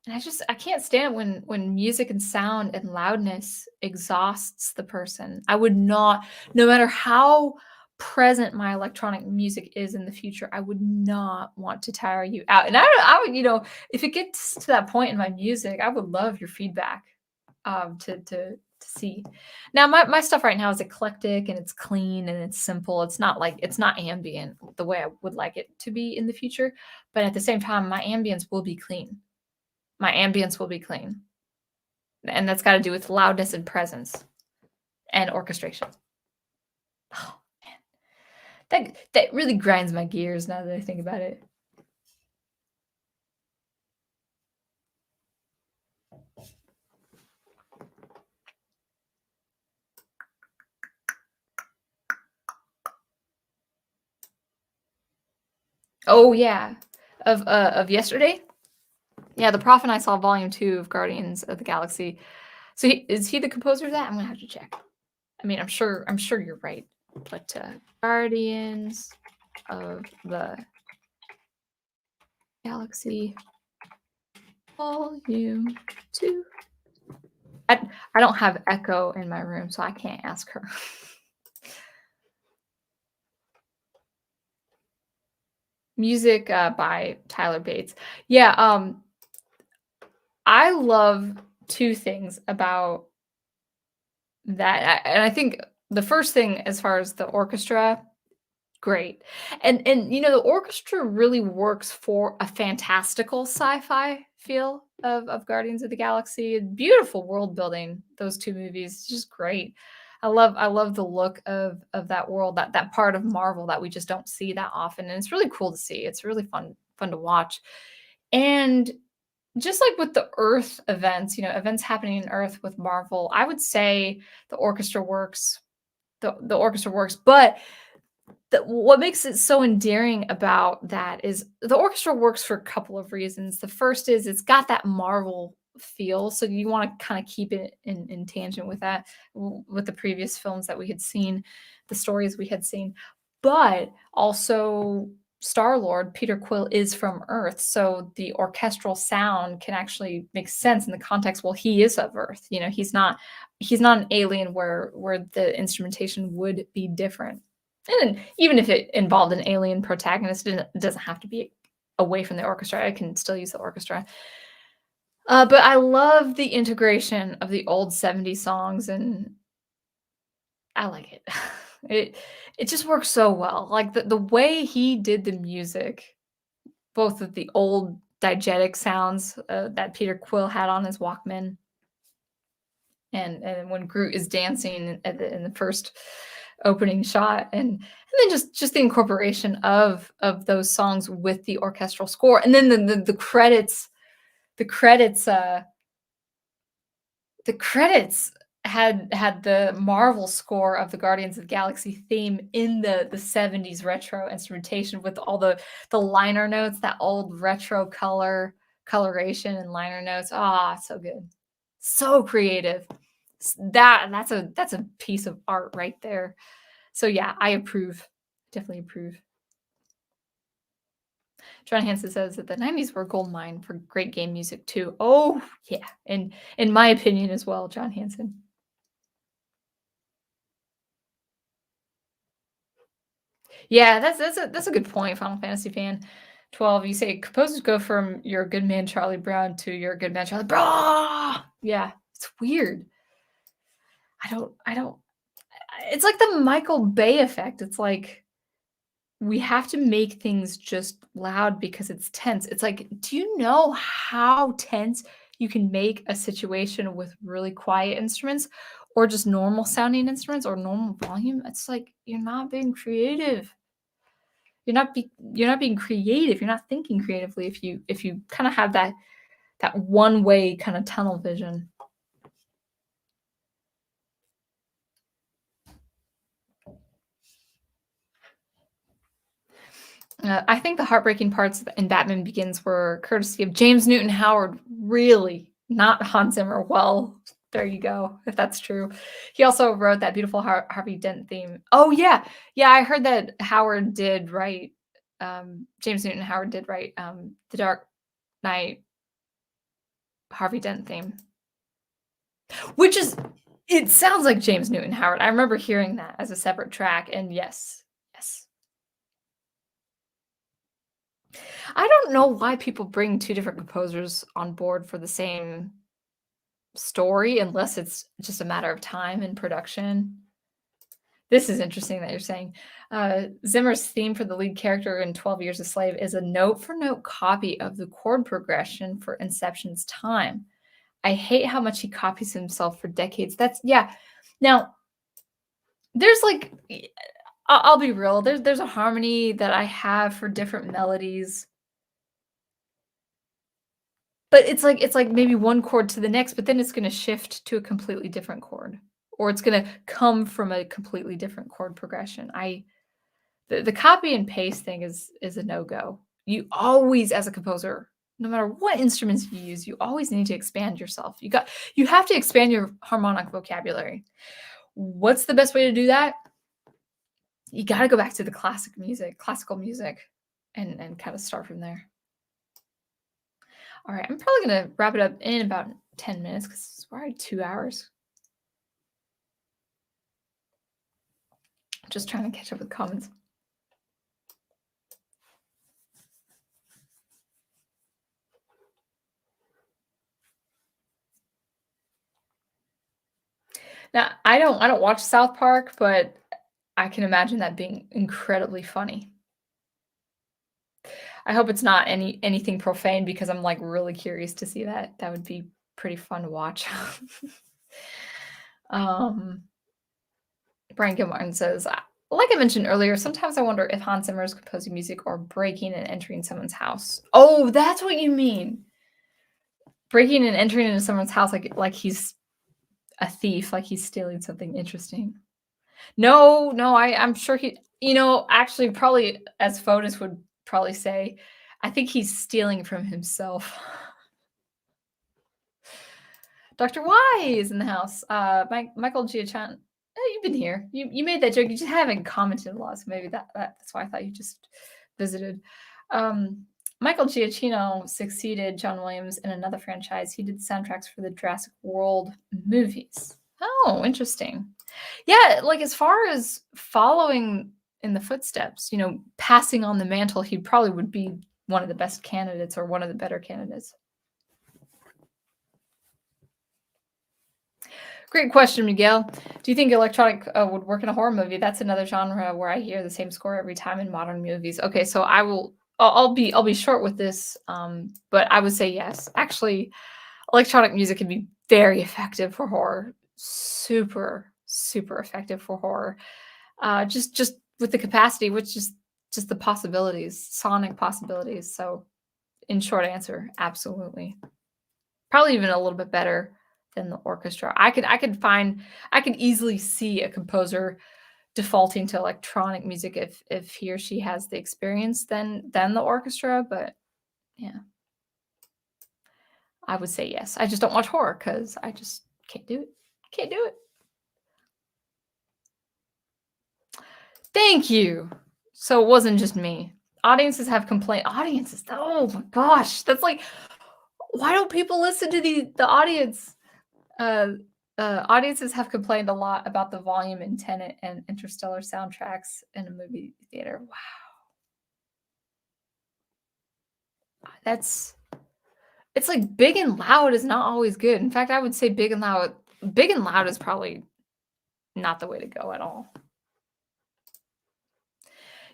And I can't stand when music and sound and loudness exhausts the person. I would not, no matter how present my electronic music is in the future, I would not want to tire you out. And I would, if it gets to that point in my music, I would love your feedback to see. Now my stuff right now is eclectic and it's clean and it's simple. It's not ambient the way I would like it to be in the future, but at the same time, my ambience will be clean. My ambience will be clean. And that's got to do with loudness and presence and orchestration. Oh man. That really grinds my gears now that I think about it. Oh yeah. Of yesterday? Yeah, The Prophet I Saw Volume 2 of Guardians of the Galaxy. So is he the composer of that? I'm gonna have to check. I mean, I'm sure you're right. But Guardians of the Galaxy Volume 2. I don't have Echo in my room, so I can't ask her. Music by Tyler Bates. Yeah, I love two things about that. And I think the first thing, as far as the orchestra, great. And the orchestra really works for a fantastical sci-fi feel of Guardians of the Galaxy. Beautiful world building, those two movies, just great. I love the look of that world, that part of Marvel that we just don't see that often. And it's really cool to see. It's really fun to watch. And just like with the Earth events, events happening in Earth with Marvel, I would say the orchestra works. The orchestra works, but what makes it so endearing about that is the orchestra works for a couple of reasons. The first is it's got that Marvel feel, so you want to kind of keep it in tangent with that, with the previous films that we had seen, the stories we had seen. But also, Star Lord Peter Quill is from Earth, so the orchestral sound can actually make sense in the context. Well, he is of Earth. He's not an alien where the instrumentation would be different. And even if it involved an alien protagonist, it doesn't have to be away from the orchestra. I can still use the orchestra. But I love the integration of the old 70s songs, and I like it. It just works so well. Like the way he did the music, both of the old diegetic sounds that Peter Quill had on his Walkman, and when Groot is dancing in the first opening shot, and then just the incorporation of those songs with the orchestral score, and then the credits, the credits the credits had the Marvel score of the Guardians of the Galaxy theme in the 70s retro instrumentation with all the liner notes, that old retro coloration and liner notes. Ah, so good. So creative. That's a piece of art right there. So yeah, I approve. Definitely approve. John Hanson says that the 90s were a gold mine for great game music too. Oh yeah, and in my opinion as well, John Hanson. Yeah, that's a good point, Final Fantasy fan. 12, you say composers go from your good man Charlie Brown to your good man Charlie Brown. Yeah, it's weird. I don't it's like the Michael Bay effect. It's like we have to make things just loud because it's tense. It's like, do you know how tense you can make a situation with really quiet instruments or just normal sounding instruments or normal volume? It's like you're not being creative. You're not being creative. You're not thinking creatively if you kind of have that one way kind of tunnel vision. I think the heartbreaking parts in Batman Begins were courtesy of James Newton Howard, really, not Hans Zimmer. Well, There you go, if that's true. He also wrote that beautiful Harvey Dent theme. Oh, yeah. Yeah, I heard that Howard did write, James Newton Howard did write, the Dark Knight Harvey Dent theme, which is it sounds like James Newton Howard. I remember hearing that as a separate track, and yes, yes. I don't know why people bring 2 different composers on board for the same story unless it's just a matter of time and production. This is interesting that you're saying. Zimmer's theme for the lead character in 12 Years a Slave is a note-for-note copy of the chord progression for Inception's time. I hate how much he copies himself for decades. That's yeah. Now, there's like I'll be real. There's a harmony that I have for different melodies, but it's like maybe one chord to the next, but then it's gonna shift to a completely different chord, or it's gonna come from a completely different chord progression. The copy and paste thing is a no-go. You always, as a composer, no matter what instruments you use, you always need to expand yourself. You have to expand your harmonic vocabulary. What's the best way to do that? You gotta go back to the classical music, and kinda start from there. Alright, I'm probably gonna wrap it up in about 10 minutes because we're already 2 hours. Just trying to catch up with comments. Now, I don't watch South Park, but I can imagine that being incredibly funny. I hope it's not anything profane because I'm, like, really curious to see that. That would be pretty fun to watch. Um, Brian Gilmartin says, like I mentioned earlier, sometimes I wonder if Hans Zimmer is composing music or breaking and entering someone's house. Oh, that's what you mean. Breaking and entering into someone's house like he's a thief, like he's stealing something interesting. No, no, I'm sure actually, probably, as Fotis would probably say, I think he's stealing from himself. Dr. Y is in the house. Michael Giachan. You've been here. You made that joke. You just haven't commented a lot, so maybe that's why I thought you just visited. Um, Michael Giacchino succeeded John Williams in another franchise. He did the soundtracks for the Jurassic World movies. Oh, interesting. Yeah, like, as far as following in the footsteps, passing on the mantle, he probably would be one of the best candidates or one of the better candidates. Great question, Miguel. Do you think electronic would work in a horror movie? That's another genre where I hear the same score every time in modern movies. Okay, so I'll be short with this, but I would say yes. Actually, electronic music can be very effective for horror. Super, super effective for horror. Just with the capacity, which is just the possibilities, sonic possibilities. So, in short answer, absolutely. Probably even a little bit better than the orchestra. I could easily see a composer defaulting to electronic music if he or she has the experience than the orchestra, but yeah. I would say yes. I just don't watch horror because I just can't do it. Can't do it. Thank you. So it wasn't just me. Audiences have complained. Audiences, oh my gosh, that's like, why don't people listen to the audience? Uh, Audiences have complained a lot about the volume in Tenet and Interstellar soundtracks in a movie theater. Wow, that's it's like big and loud is not always good. In fact, I would say big and loud is probably not the way to go at all.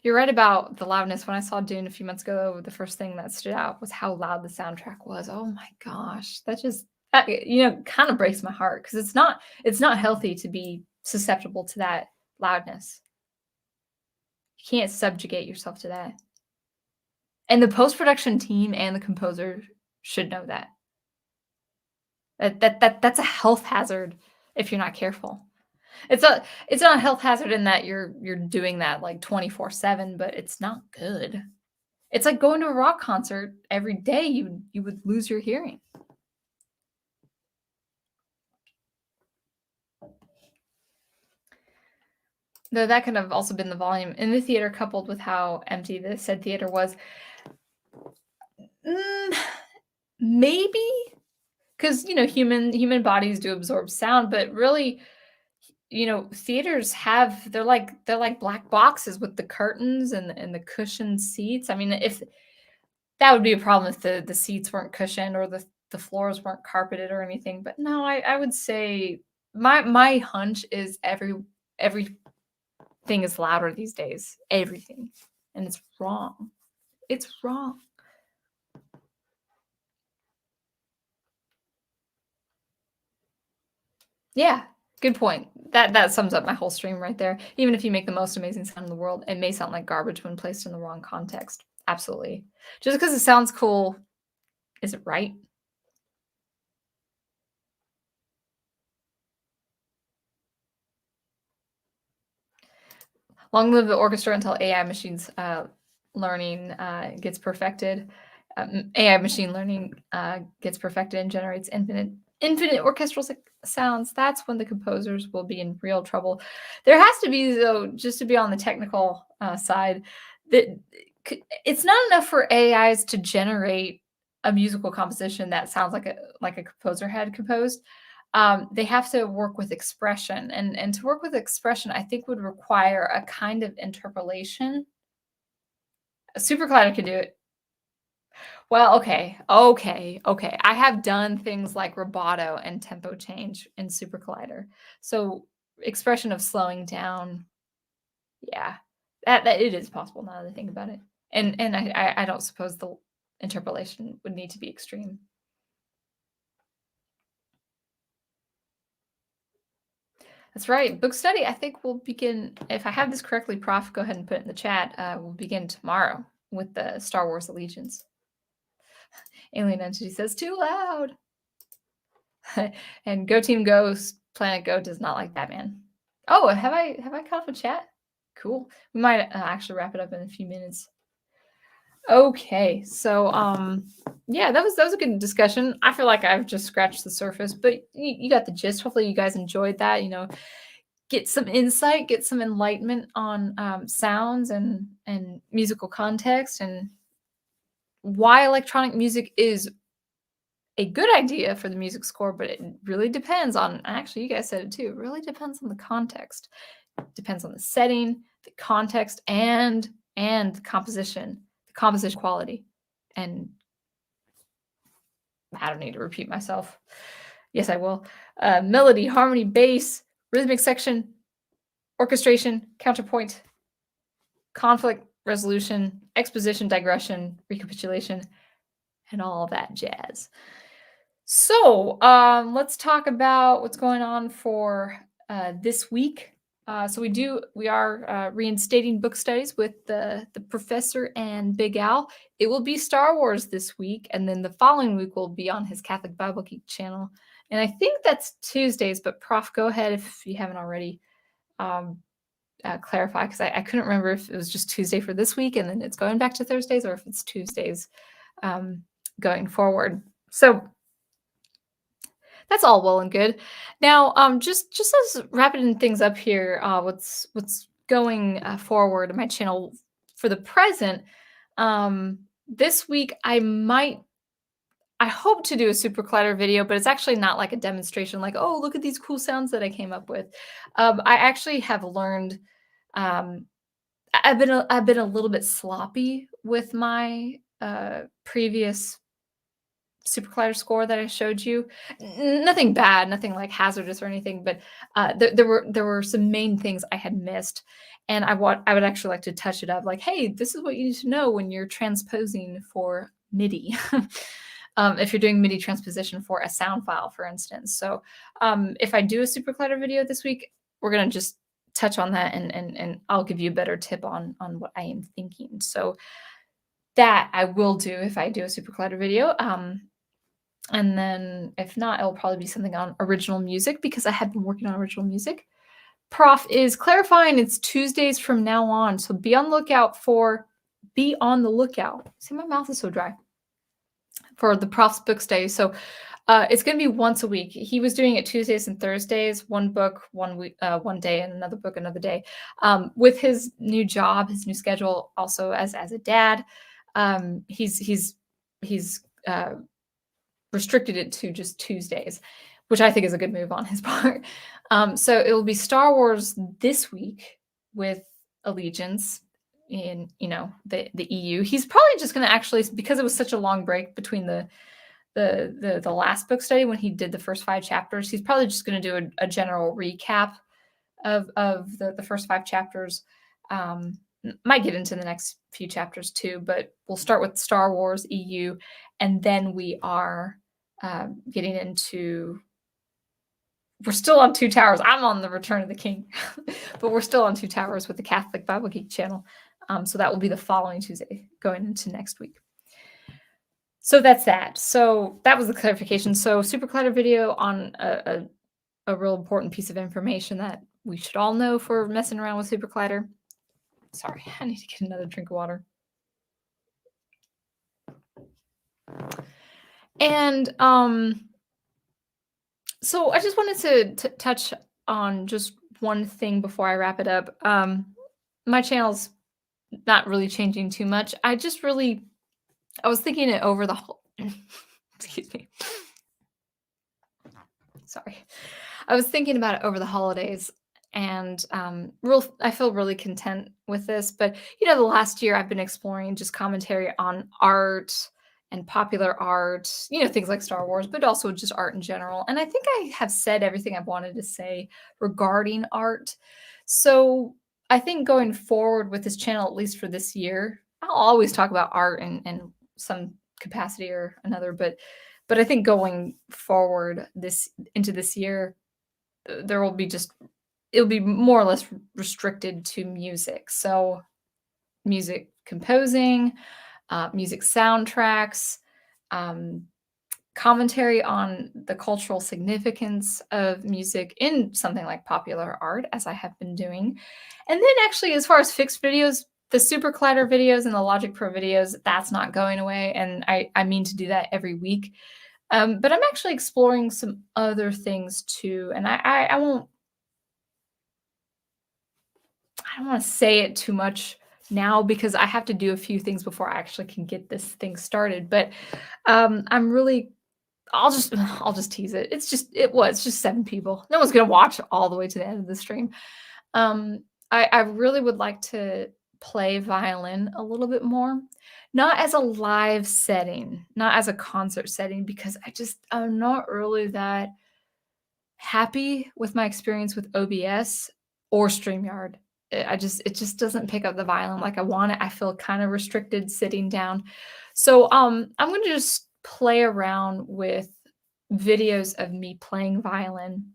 You're right about the loudness. When I saw Dune a few months ago, the first thing that stood out was how loud the soundtrack was. Oh my gosh, that kind of breaks my heart because it's not healthy to be susceptible to that loudness. You can't subjugate yourself to that. And the post-production team and the composer should know that. That's a health hazard if you're not careful. It's not a health hazard in that you're doing that like 24/7, but it's not good. It's like going to a rock concert every day, you would lose your hearing. Though that could have also been the volume in the theater coupled with how empty the said theater was. Mm, maybe, because human bodies do absorb sound, but really, theaters have they're like black boxes with the curtains and the cushioned seats. I mean, if that would be a problem if the seats weren't cushioned or the floors weren't carpeted or anything. But no, I would say my hunch is everything is louder these days. Everything. And it's wrong. It's wrong. Yeah, good point. That sums up my whole stream right there. Even if you make the most amazing sound in the world, it may sound like garbage when placed in the wrong context. Absolutely. Just because it sounds cool, is it right? Long live the orchestra until AI machines learning gets perfected. AI machine learning gets perfected and generates infinite orchestral sounds. That's when the composers will be in real trouble. There has to be, though, just to be on the technical side, that it's not enough for AIs to generate a musical composition that sounds like a composer had composed. They have to work with expression, and to work with expression, I think would require a kind of interpolation. A super collider could do it. Well, okay. I have done things like rubato and tempo change in Super Collider. So expression of slowing down, yeah, that it is possible now that I think about it. And I don't suppose the interpolation would need to be extreme. That's right. Book study, I think will begin, if I have this correctly, Prof, go ahead and put it in the chat. We'll begin tomorrow with the Star Wars Allegiance. Alien Entity says, too loud. And Go Team Goes, Planet Go does not like Batman. Oh, have I caught up with chat? Cool. We might actually wrap it up in a few minutes. Okay, so yeah, that was a good discussion. I feel like I've just scratched the surface, but you got the gist. Hopefully, you guys enjoyed that. Get some insight, get some enlightenment on sounds and musical context, and why electronic music is a good idea for the music score, but it really depends on, actually, you guys said it too, it really depends on the context. It depends on the setting, the context, and the composition quality. And I don't need to repeat myself. Yes, I will. Melody, harmony, bass, rhythmic section, orchestration, counterpoint, conflict resolution, exposition, digression, recapitulation, and all that jazz. So let's talk about what's going on for this week. So we are reinstating book studies with the professor and Big Al. It will be Star Wars this week, and then the following week will be on his Catholic Bible Geek channel. And I think that's Tuesdays, but Prof, go ahead if you haven't already clarify, because I couldn't remember if it was just Tuesday for this week and then it's going back to Thursdays, or if it's Tuesdays going forward. So that's all well and good. Now, just as wrapping things up here, what's going forward in my channel for the present. This week, I hope to do a super collider video, but it's actually not like a demonstration, like, oh, look at these cool sounds that I came up with. I actually have learned. I've been a little bit sloppy with my previous super collider score that I showed you. Nothing bad, nothing like hazardous or anything, but there were some main things I had missed, and I would actually like to touch it up. Like, hey, this is what you need to know when you're transposing for MIDI. If you're doing MIDI transposition for a sound file, for instance. So if I do a super collider video this week, we're gonna just touch on that, and I'll give you a better tip on what I am thinking. So that I will do if I do a super collider video. And then if not, it'll probably be something on original music, because I have been working on original music. Prof is clarifying it's Tuesdays from now on. So be on the lookout. See, my mouth is so dry. For the Prof's Books Day. So It's gonna be once a week. He was doing it Tuesdays and Thursdays, one book, one week, one day, and another book another day. With his new job, his new schedule, also as a dad, he's restricted it to just Tuesdays, which I think is a good move on his part. So it will be Star Wars this week with Allegiance in the EU. He's probably just going to actually, because it was such a long break between the last book study when he did the first 5 chapters. He's probably just going to do a general recap of the first 5 chapters. Might get into the next few chapters too, but we'll start with Star Wars EU, and then we are getting into. We're still on Two Towers. I'm on the Return of the King, but we're still on Two Towers with the Catholic Bible Geek channel. So that will be the following Tuesday, going into next week. So that's that. So that was the clarification. So Super Clutter video on a real important piece of information that we should all know for messing around with Super Clutter. Sorry, I need to get another drink of water. And so I just wanted to touch on just one thing before I wrap it up. My channel's not really changing too much. I was thinking it over the whole excuse me. Sorry. I was thinking about it over the holidays, and I feel really content with this. But the last year I've been exploring just commentary on art and popular art, things like Star Wars, but also just art in general. And I think I have said everything I've wanted to say regarding art. So I think going forward with this channel, at least for this year, I'll always talk about art in some capacity or another. But I think going forward into this year, there will be it'll be more or less restricted to music. So music composing, music soundtracks, commentary on the cultural significance of music in something like popular art, as I have been doing. And then actually, as far as fixed videos, the Super Collider videos and the Logic Pro videos, that's not going away. And I mean to do that every week. But I'm actually exploring some other things too. And I don't want to say it too much now because I have to do a few things before I actually can get this thing started. But I'll just tease it. It's just 7 people. No one's gonna watch all the way to the end of the stream. I really would like to play violin a little bit more, not as a live setting, not as a concert setting, because I'm not really that happy with my experience with OBS or StreamYard. It just doesn't pick up the violin like I want it. I feel kind of restricted sitting down. So I'm going to just play around with videos of me playing violin.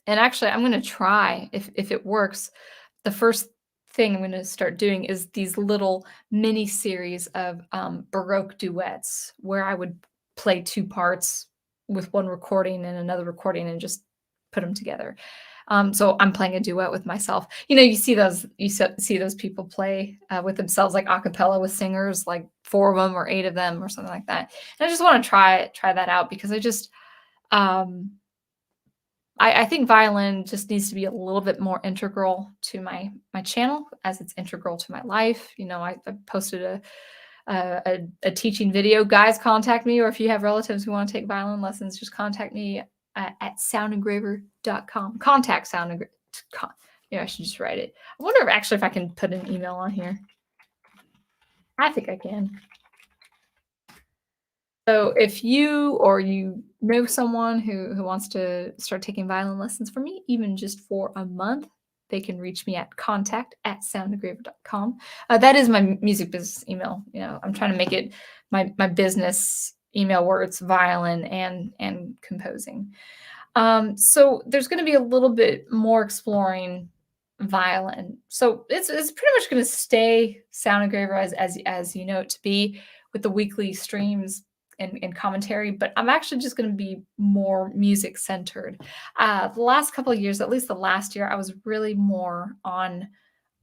And actually, I'm going to try, if it works, the first thing I'm going to start doing is these little mini series of Baroque duets where I would play 2 parts with one recording and another recording and just put them together. So I'm playing a duet with myself. You see those people play with themselves, like a cappella with singers, like 4 of them or 8 of them or something like that. And I just want to try that out because I think violin just needs to be a little bit more integral to my channel, as it's integral to my life. I posted a teaching video. Guys, contact me, or if you have relatives who want to take violin lessons, just contact me at soundengraver.com. Contact Soundengraver. I should just write it. I wonder if I can put an email on here. I think I can. So if you know someone who wants to start taking violin lessons from me, even just for a month, they can reach me at contact@soundengraver.com. That is my music business email. I'm trying to make it my business email where it's violin and composing. So there's going to be a little bit more exploring violin. So it's pretty much going to stay Sound Engraver as you know it to be, with the weekly streams and commentary, but I'm actually just going to be more music centered. The last couple of years, at least the last year, I was really more on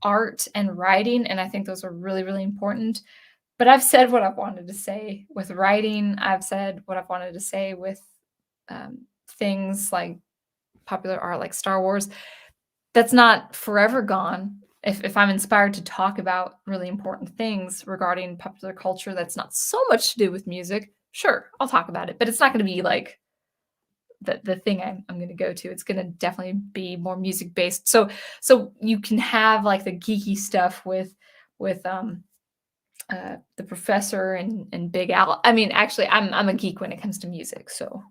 art and writing, and I think those are really, really important. But I've said what I've wanted to say with writing. I've said what I've wanted to say with things like popular art, like Star Wars. That's not forever gone. If I'm inspired to talk about really important things regarding popular culture that's not so much to do with music, sure, I'll talk about it. But it's not going to be like the thing I'm going to go to. It's going to definitely be more music based. So you can have like the geeky stuff with the professor and Big Al. I mean, actually, I'm a geek when it comes to music, so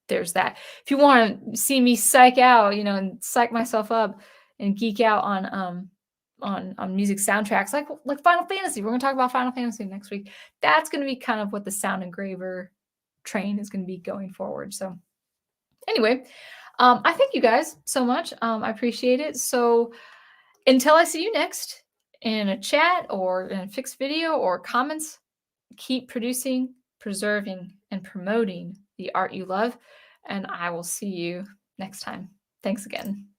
there's that. If you want to see me psych out, and psych myself up and geek out on music soundtracks, like Final Fantasy. We're gonna talk about Final Fantasy next week. That's gonna be kind of what the Sound Engraver train is gonna be going forward. So anyway, I thank you guys so much. I appreciate it. So until I see you next in a chat or in a fixed video or comments, keep producing, preserving, and promoting the art you love. And I will see you next time. Thanks again.